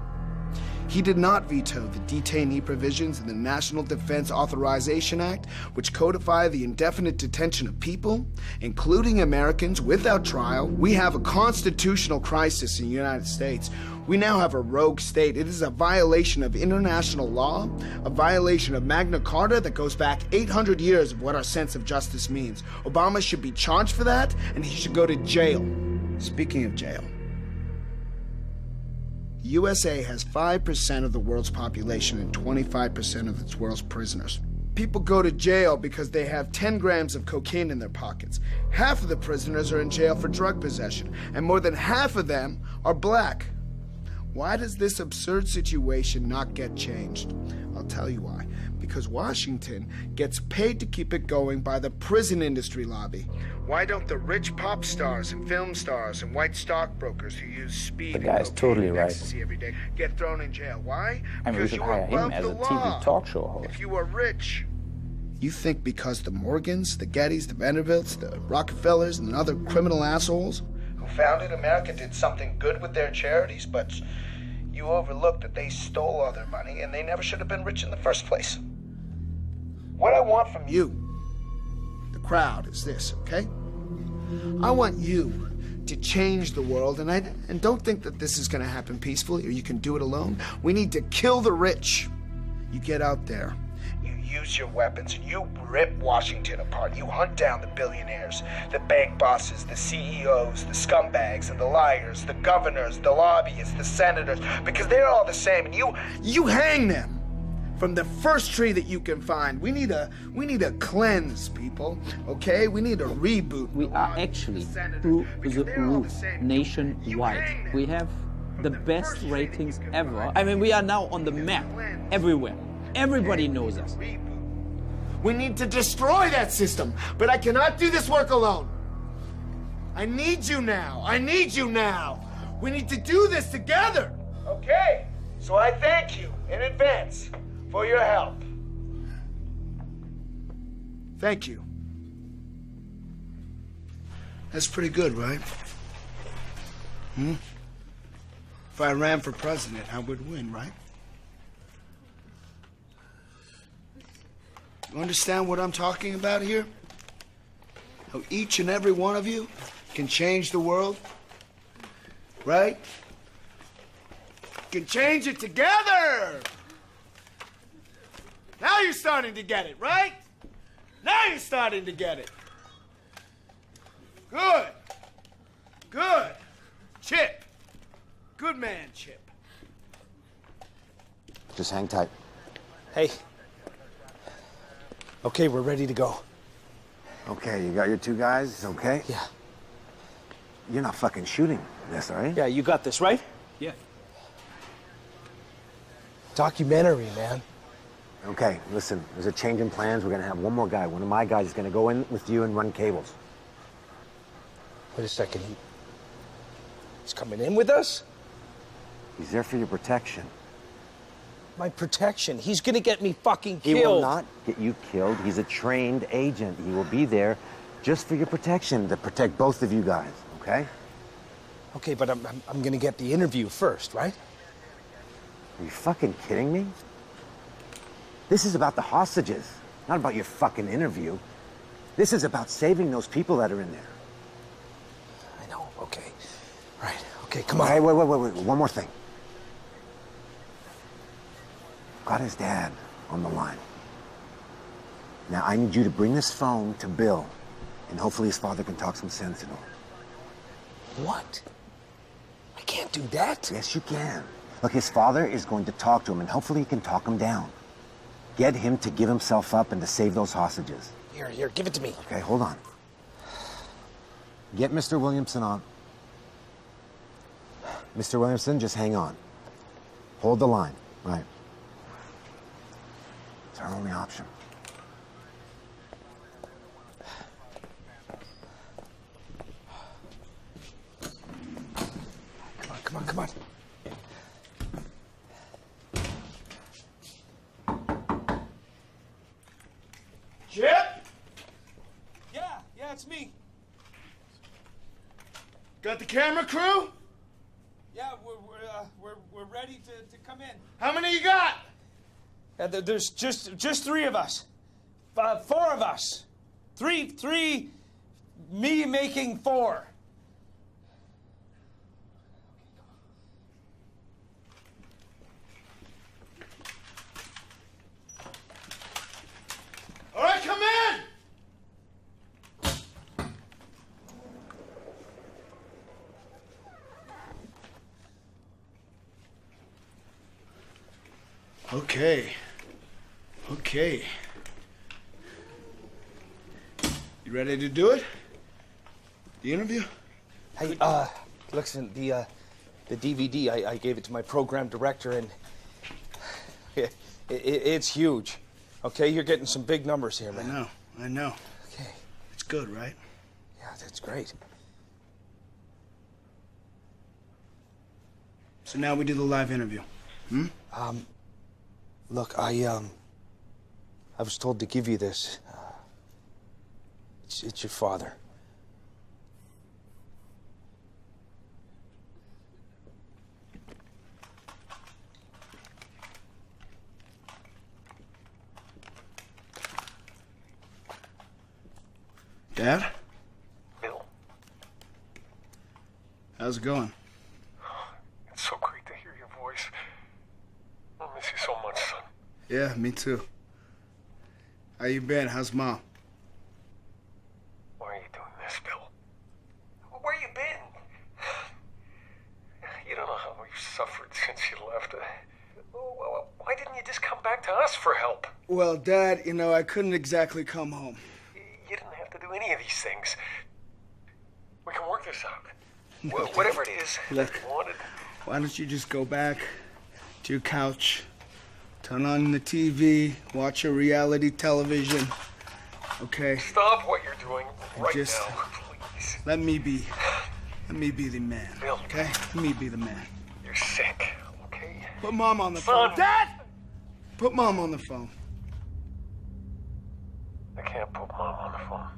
He did not veto the detainee provisions in the National Defense Authorization Act, which codify the indefinite detention of people, including Americans, without trial. We have a constitutional crisis in the United States. We now have a rogue state. It is a violation of international law, a violation of Magna Carta that goes back 800 years of what our sense of justice means. Obama should be charged for that, and he should go to jail. Speaking of jail, the USA has 5% of the world's population and 25% of its world's prisoners. People go to jail because they have 10 grams of cocaine in their pockets. Half of the prisoners are in jail for drug possession, and more than half of them are black. Why does this absurd situation not get changed? I'll tell you why. Because Washington gets paid to keep it going by the prison industry lobby. Why don't the rich pop stars and film stars and white stockbrokers who use speed and cocaine and ecstasy every day get thrown in jail? Why? I mean, we should hire him as a TV talk show host. If you are rich. You think because the Morgans, the Gettys, the Vanderbilts, the Rockefellers, and other criminal assholes who founded America did something good with their charities, but you overlooked that they stole all their money and they never should have been rich in the first place. What I want from you, the crowd, is this, okay? I want you to change the world, and don't think that this is going to happen peacefully or you can do it alone. We need to kill the rich. You get out there, you use your weapons, and you rip Washington apart. You hunt down the billionaires, the bank bosses, the CEOs, the scumbags and the liars, the governors, the lobbyists, the senators, because they're all the same, and you hang them from the first tree that you can find. We need a cleanse, people, okay? We need a reboot. We are actually through the roof nationwide. We have the best ratings ever. I mean, we are now on the map everywhere. Everybody knows us. We need to destroy that system, but I cannot do this work alone. I need you now. I need you now. We need to do this together. Okay, so I thank you in advance for your help. Thank you. That's pretty good, right? If I ran for president, I would win, right? You understand what I'm talking about here? How each and every one of you can change the world, right? Can change it together! Now you're starting to get it, right? Now you're starting to get it. Good. Good. chip. Just hang tight. Hey. Okay, we're ready to go. Okay, you got your two guys, okay? Yeah. You're not fucking shooting this, are you? Yeah, you got this, right? Yeah. Documentary, man. Okay, listen, there's a change in plans. We're gonna have one more guy. One of my guys is gonna go in with you and run cables. Wait a second. He's coming in with us? He's there for your protection. My protection? He's gonna get me fucking killed. He will not get you killed. He's a trained agent. He will be there just for your protection, to protect both of you guys, okay? Okay, but I'm gonna get the interview first, right? Are you fucking kidding me? This is about the hostages, not about your fucking interview. This is about saving those people that are in there. I know, okay. All right, okay, come on. Hey, wait. One more thing. Got his dad on the line. Now, I need you to bring this phone to Bill, and hopefully his father can talk some sense into him. What? I can't do that. Yes, you can. Look, his father is going to talk to him, and hopefully he can talk him down. Get him to give himself up and to save those hostages. Here, give it to me. Okay, hold on. Get Mr. Williamson on. Mr. Williamson, just hang on. Hold the line. Right. It's our only option. Come on. Chip? Yeah, it's me. Got the camera crew? Yeah, we're ready to come in. How many you got? There's just three of us. Four of us. Three, me making four. All right, come in! Okay. You ready to do it? The interview? Hey, listen, the DVD, I gave it to my program director, and it's huge. Okay, you're getting some big numbers here, man. I know. Okay. It's good, right? Yeah, that's great. So now we do the live interview. Look, I was told to give you this. It's your father. Dad? Bill. How's it going? It's so great to hear your voice. I miss you so much, son. Yeah, me too. How you been? How's Mom? Why are you doing this, Bill? Where you been? You don't know how we've suffered since you left. Why didn't you just come back to us for help? Well, Dad, you know, I couldn't exactly come home. You didn't have to do any of these things. We can work this out. Whatever it is Look, that you wanted. why don't you just go back to your couch, turn on the TV, watch your reality television, okay? Stop what you're doing right Just now, please. Let me be the man, Bill. okay? Let me be the man. You're sick, okay? Put Mom on the Son. phone. Dad! Put Mom on the phone. I can't put Mom on the phone.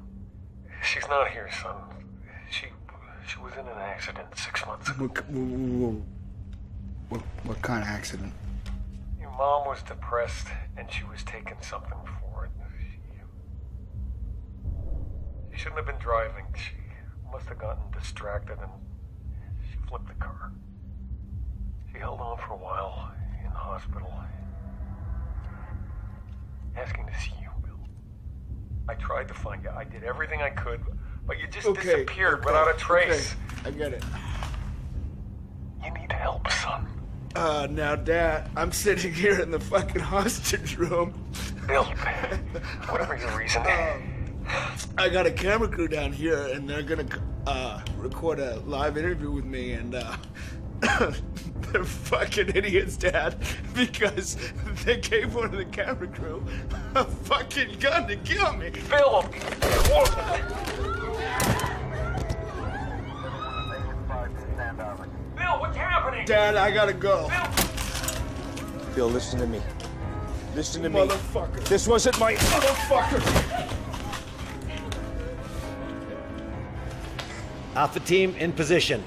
She's not here, son. She was in an accident 6 months ago. What kind of accident? Your mom was depressed, and she was taking something for it. She shouldn't have been driving. She must have gotten distracted, and she flipped the car. She held on for a while in the hospital, asking to see you, Bill. I tried to find you. I did everything I could, but you just disappeared without a trace. Okay. I get it. You need help, son. Now, Dad, I'm sitting here in the fucking hostage room. Bill, whatever your reason. I got a camera crew down here, and they're gonna record a live interview with me, and they're fucking idiots, Dad, because they gave one of the camera crew a fucking gun to kill me. Bill! Bill, what's happening? Dad, I gotta go. Bill, listen to me. Listen to me. Motherfucker. This wasn't my... Motherfucker. Alpha team in position.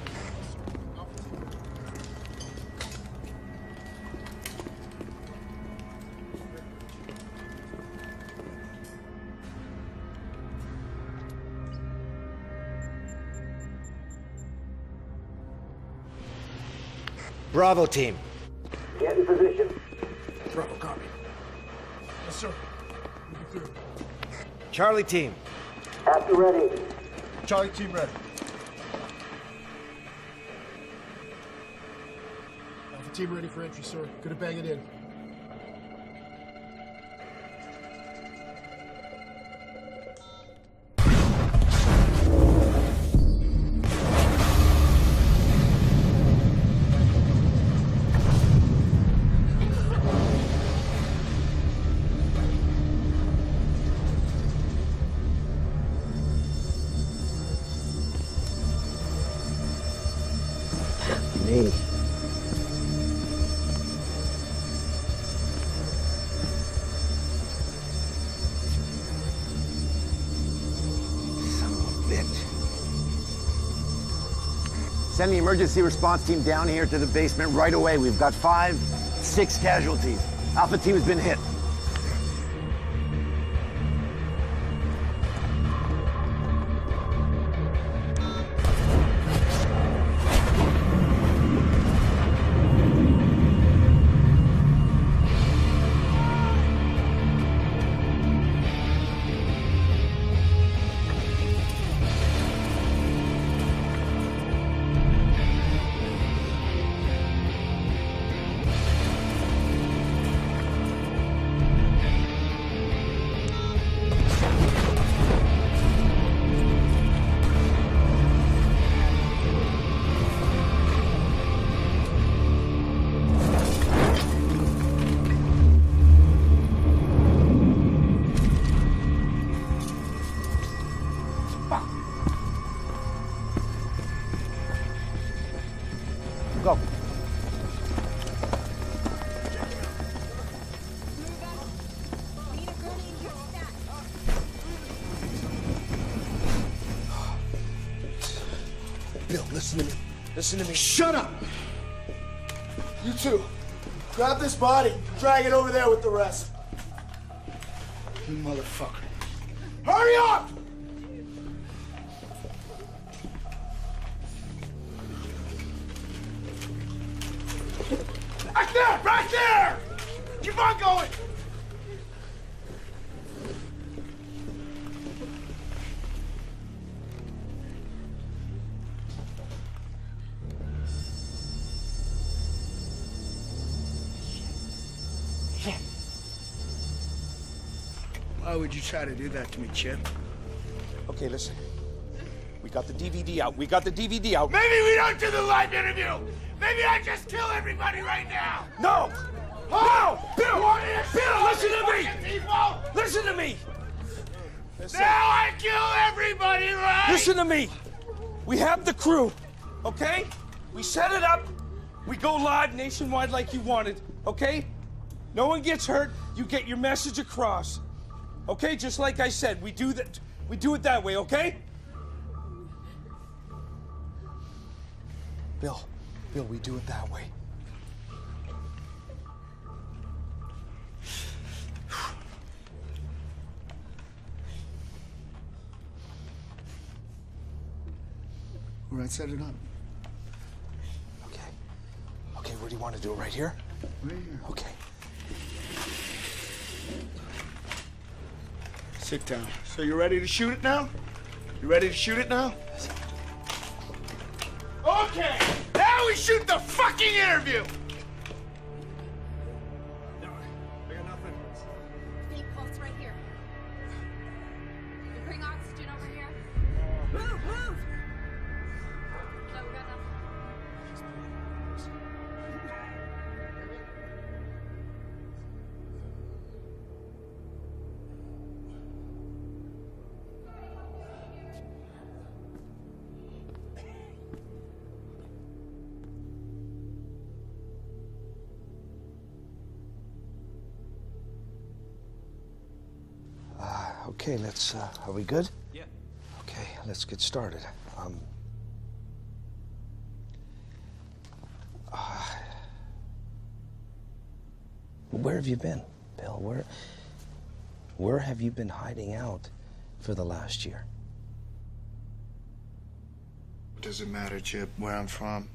Bravo team. Get in position. Bravo, copy. Yes, sir. Moving through. Charlie team. After ready. Charlie team ready. Alpha team ready for entry, sir. Gonna bang it in. Me. Son of a bitch. Send the emergency response team down here to the basement right away. We've got 6 casualties. Alpha team has been hit. Go. Bill, listen to me. Listen to me. Shut up! You two, grab this body, drag it over there with the rest. You motherfucker. Hurry up! Back there! Back there! Keep on going! Why would you try to do that to me, Chip? Okay, listen. We got the DVD out. We got the DVD out. Maybe we don't do the live interview! Maybe I just kill everybody right now! No! Oh! No! Bill, listen to me! People? Listen to me! Listen. Now I kill everybody, right? Listen to me. We have the crew, okay? We set it up. We go live nationwide like you wanted, okay? No one gets hurt. You get your message across. Okay, just like I said, we do that. We do it that way, okay? Bill, we do it that way. All right, set it up. Okay, where do you want to do it? Right here? Right here. Okay. Sit down. So you ready to shoot it now? You ready to shoot it now? Okay, now we shoot the fucking interview! Okay, let's, are we good? Yeah. Okay, let's get started. Where have you been, Bill? Where have you been hiding out for the last year? Does it matter, Chip, where I'm from?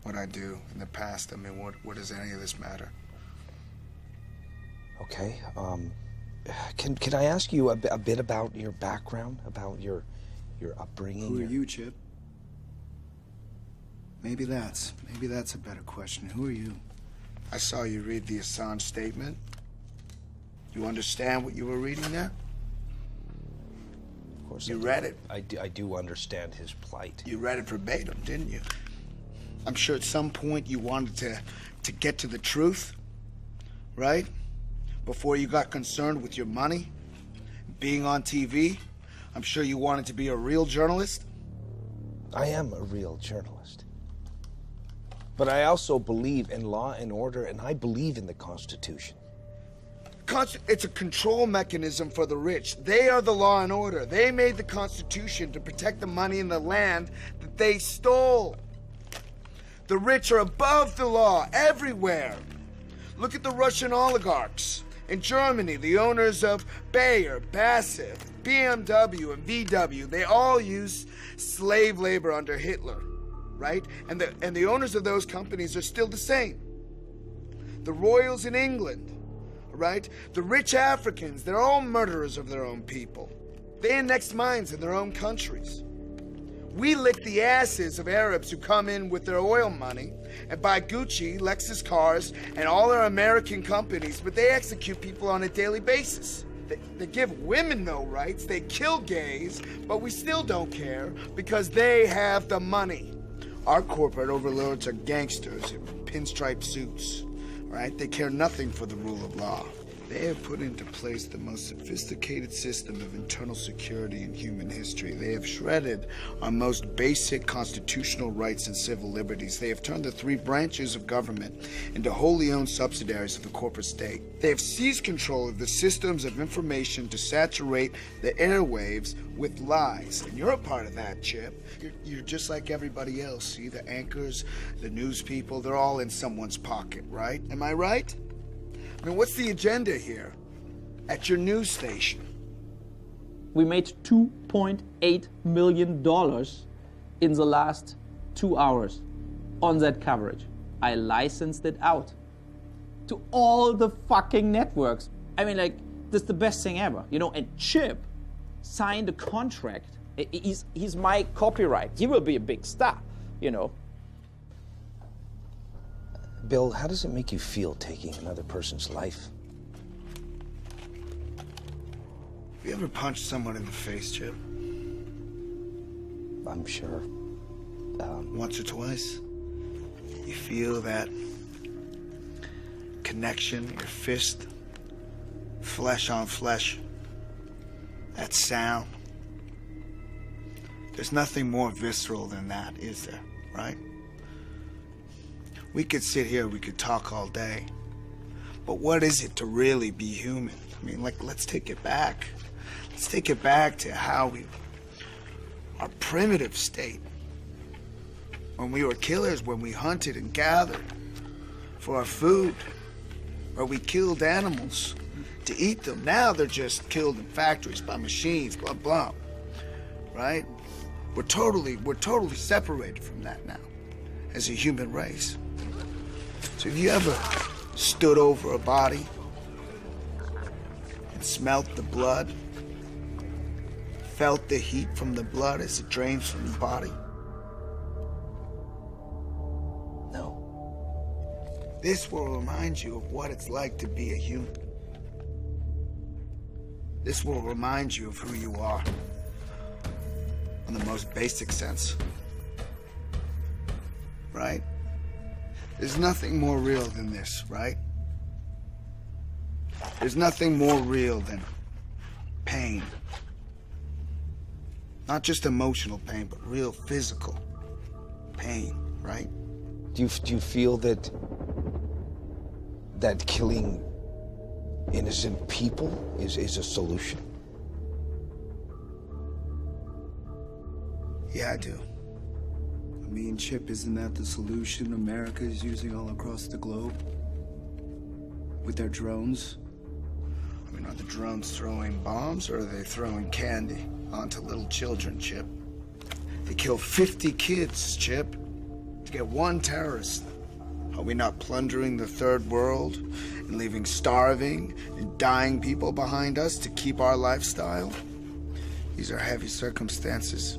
What I do in the past? I mean, what does any of this matter? Okay, can I ask you a bit about your background, about your upbringing? Who are you, Chip? Maybe that's a better question. Who are you? I saw you read the Assange statement. You understand what you were reading there? Of course. You read it. I do understand his plight. You read it verbatim, didn't you? I'm sure at some point you wanted to get to the truth, right? Before you got concerned with your money, being on TV. I'm sure you wanted to be a real journalist. I am a real journalist. But I also believe in law and order, and I believe in the Constitution. It's a control mechanism for the rich. They are the law and order. They made the Constitution to protect the money and the land that they stole. The rich are above the law everywhere. Look at the Russian oligarchs. In Germany, the owners of Bayer, BASF, BMW, and VW, they all used slave labor under Hitler, right? And the owners of those companies are still the same. The royals in England, right? The rich Africans, they're all murderers of their own people. They annex mines in their own countries. We lick the asses of Arabs who come in with their oil money and buy Gucci, Lexus cars, and all our American companies, but they execute people on a daily basis. They give women no rights, they kill gays, but we still don't care because they have the money. Our corporate overlords are gangsters in pinstripe suits, right? They care nothing for the rule of law. They have put into place the most sophisticated system of internal security in human history. They have shredded our most basic constitutional rights and civil liberties. They have turned the three branches of government into wholly owned subsidiaries of the corporate state. They have seized control of the systems of information to saturate the airwaves with lies. And you're a part of that, Chip. You're just like everybody else. See, the anchors, the news people, they're all in someone's pocket, right? Am I right? I mean, what's the agenda here at your news station? We made $2.8 million in the last 2 hours on that coverage. I licensed it out to all the fucking networks. I mean, like, this is the best thing ever, you know? And Chip signed a contract. He's my copyright. He will be a big star, you know? Bill, how does it make you feel taking another person's life? Have you ever punched someone in the face, Chip? I'm sure. Once or twice? You feel that connection, your fist, flesh on flesh, that sound. There's nothing more visceral than that, is there, right? We could sit here, we could talk all day. But what is it to really be human? I mean, like, let's take it back. Let's take it back to how our primitive state. When we were killers, when we hunted and gathered for our food, or we killed animals to eat them. Now they're just killed in factories by machines, blah, blah, right? We're totally separated from that now as a human race. So have you ever stood over a body and smelt the blood, felt the heat from the blood as it drains from the body? No. This will remind you of what it's like to be a human. This will remind you of who you are in the most basic sense, right? There's nothing more real than this, right? There's nothing more real than pain. Not just emotional pain, but real physical pain, right? Do you feel that killing innocent people is a solution? Yeah, I do. I mean, Chip, isn't that the solution America is using all across the globe? With their drones? I mean, are the drones throwing bombs or are they throwing candy onto little children, Chip? They kill 50 kids, Chip, to get one terrorist. Are we not plundering the third world and leaving starving and dying people behind us to keep our lifestyle? These are heavy circumstances.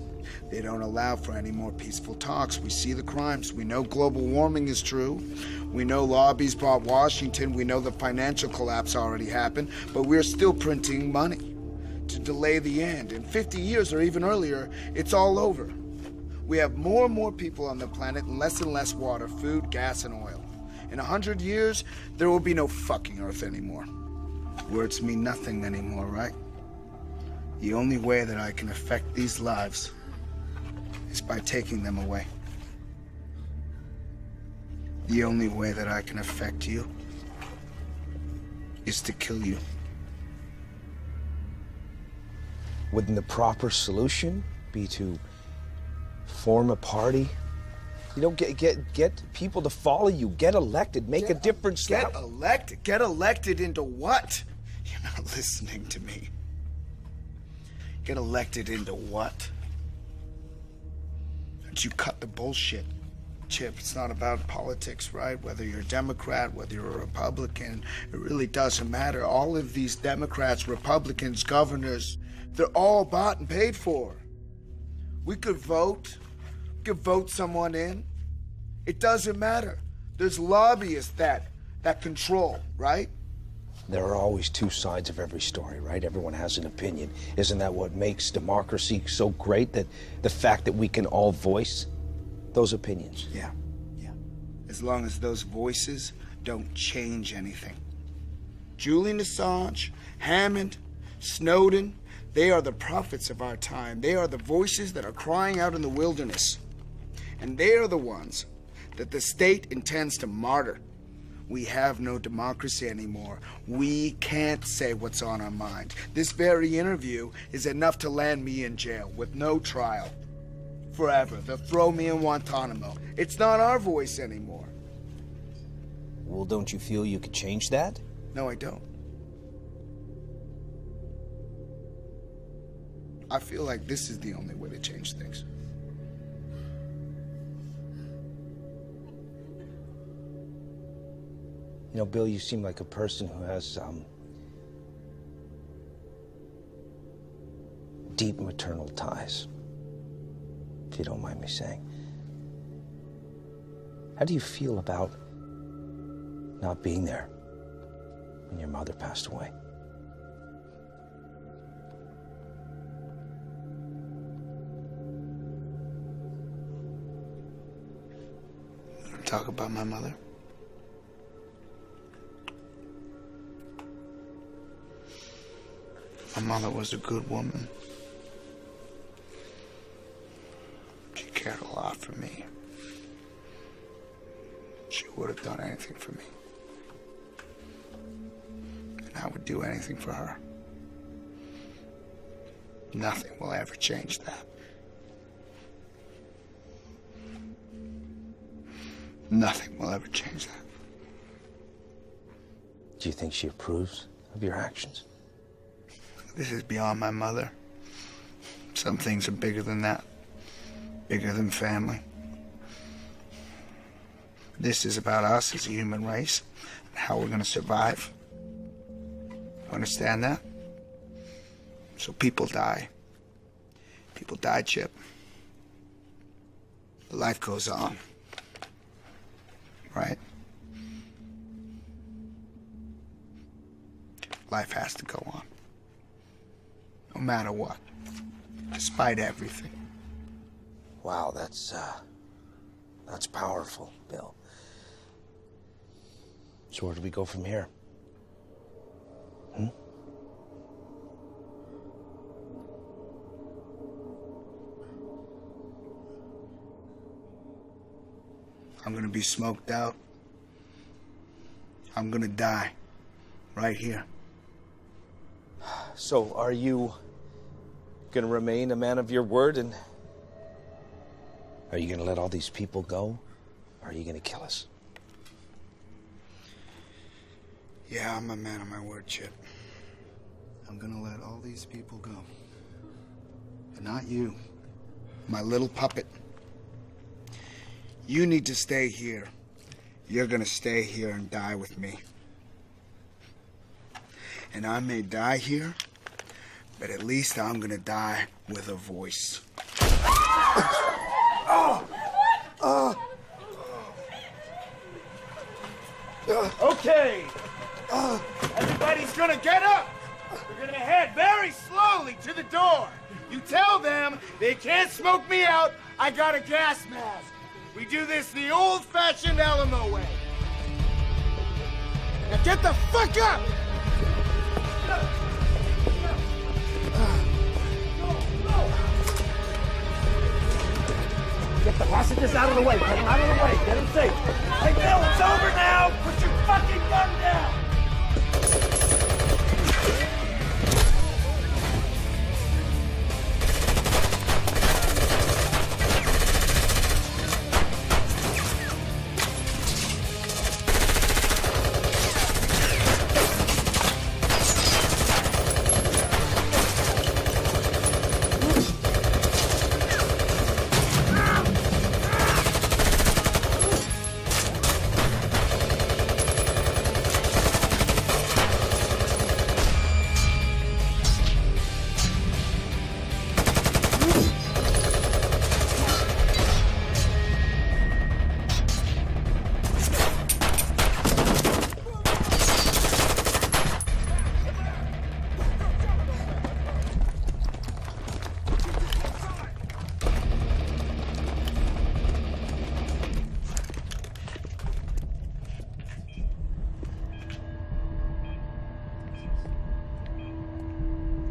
They don't allow for any more peaceful talks. We see the crimes. We know global warming is true. We know lobbies bought Washington. We know the financial collapse already happened. But we're still printing money to delay the end. In 50 years or even earlier, it's all over. We have more and more people on the planet and less water, food, gas, and oil. In 100 years, there will be no fucking Earth anymore. Words mean nothing anymore, right? The only way that I can affect these lives is by taking them away. The only way that I can affect you is to kill you. Wouldn't the proper solution be to form a party? You know, get people to follow you. Get elected. Make a difference. Get elected? Get elected into what? You're not listening to me. Get elected into what? Don't you cut the bullshit. Chip, it's not about politics, right? Whether you're a Democrat, whether you're a Republican, it really doesn't matter. All of these Democrats, Republicans, governors, they're all bought and paid for. We could vote someone in. It doesn't matter. There's lobbyists that control, right? There are always two sides of every story, right? Everyone has an opinion. Isn't that what makes democracy so great? That the fact that we can all voice those opinions. Yeah. As long as those voices don't change anything. Julian Assange, Hammond, Snowden, they are the prophets of our time. They are the voices that are crying out in the wilderness. And they are the ones that the state intends to martyr. We have no democracy anymore. We can't say what's on our mind. This very interview is enough to land me in jail with no trial. Forever. They'll throw me in Guantanamo. It's not our voice anymore. Well, don't you feel you could change that? No, I don't. I feel like this is the only way to change things. You know, Bill, you seem like a person who has deep maternal ties, if you don't mind me saying. How do you feel about not being there when your mother passed away? Talk about my mother? My mother was a good woman. She cared a lot for me. She would have done anything for me. And I would do anything for her. Nothing will ever change that. Nothing will ever change that. Do you think she approves of your actions? This is beyond my mother. Some things are bigger than that. Bigger than family. This is about us as a human race and how we're going to survive. Understand that? So people die. People die, Chip. Life goes on. Right? Life has to go on. No matter what. Despite everything. Wow, that's powerful, Bill. So where do we go from here? I'm gonna be smoked out. I'm gonna die. Right here. So are you gonna remain a man of your word and Are you gonna let all these people go, or are you gonna kill us? Yeah, I'm a man of my word, Chip. I'm gonna let all these people go. But not you, my little puppet. You need to stay here. You're gonna stay here and die with me. And I may die here, but at least I'm gonna die with a voice. Okay. Everybody's gonna get up. We're gonna head very slowly to the door. You tell them they can't smoke me out. I got a gas mask. We do this the old-fashioned Alamo way. Now get the fuck up! Get the hostages out of the way. Get them out of the way. Get them safe. Hey, Bill, it's over now. Put your fucking gun down.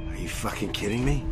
Are you fucking kidding me?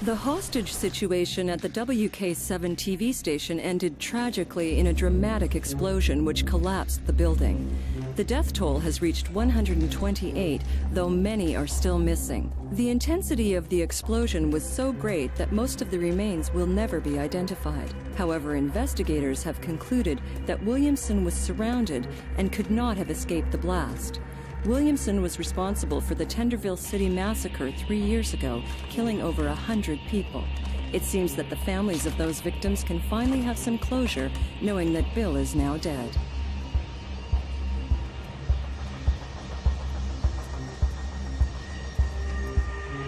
The hostage situation at the WK7 TV station ended tragically in a dramatic explosion which collapsed the building. The death toll has reached 128, though many are still missing. The intensity of the explosion was so great that most of the remains will never be identified. However, investigators have concluded that Williamson was surrounded and could not have escaped the blast. Williamson was responsible for the Tenderville City massacre 3 years ago, killing over 100 people. It seems that the families of those victims can finally have some closure, knowing that Bill is now dead.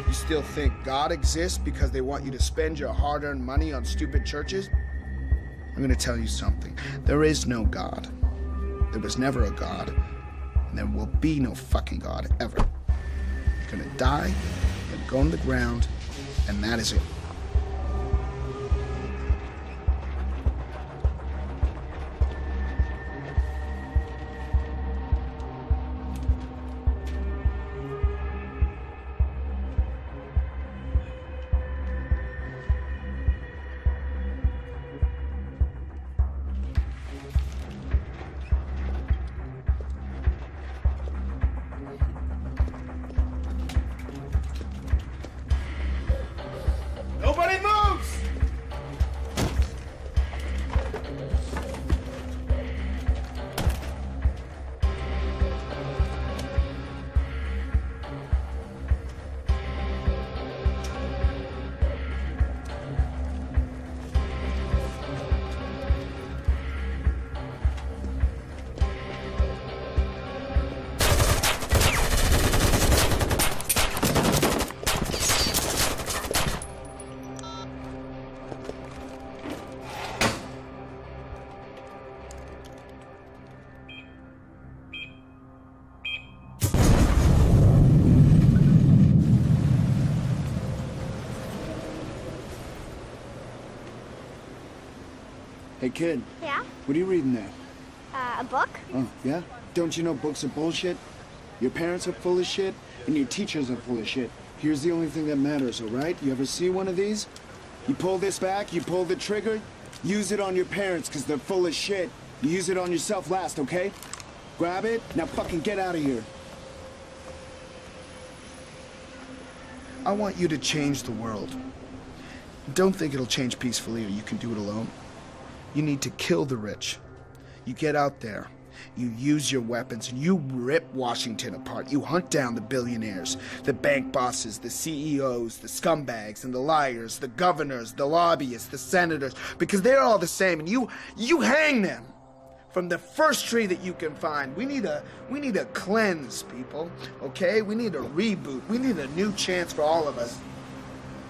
You still think God exists because they want you to spend your hard-earned money on stupid churches? I'm gonna tell you something. There is no God. There was never a God. And there will be no fucking God, ever. You're gonna die, you're gonna go in the ground, and that is it. Nobody moves! Hey, kid. Yeah? What are you reading there? A book? Oh, yeah? Don't you know books are bullshit? Your parents are full of shit, and your teachers are full of shit. Here's the only thing that matters, all right? You ever see one of these? You pull this back, you pull the trigger, use it on your parents, because they're full of shit. You use it on yourself last, okay? Grab it, now fucking get out of here. I want you to change the world. Don't think it'll change peacefully or you can do it alone. You need to kill the rich. You get out there, you use your weapons, and you rip Washington apart. You hunt down the billionaires, the bank bosses, the CEOs, the scumbags and the liars, the governors, the lobbyists, the senators, because they're all the same, and you hang them from the first tree that you can find. We need a cleanse, people, okay? We need a reboot. We need a new chance for all of us.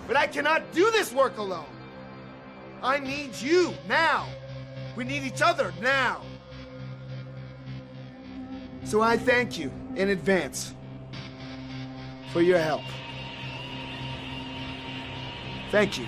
But I cannot do this work alone. I need you now. We need each other now. So I thank you in advance for your help. Thank you.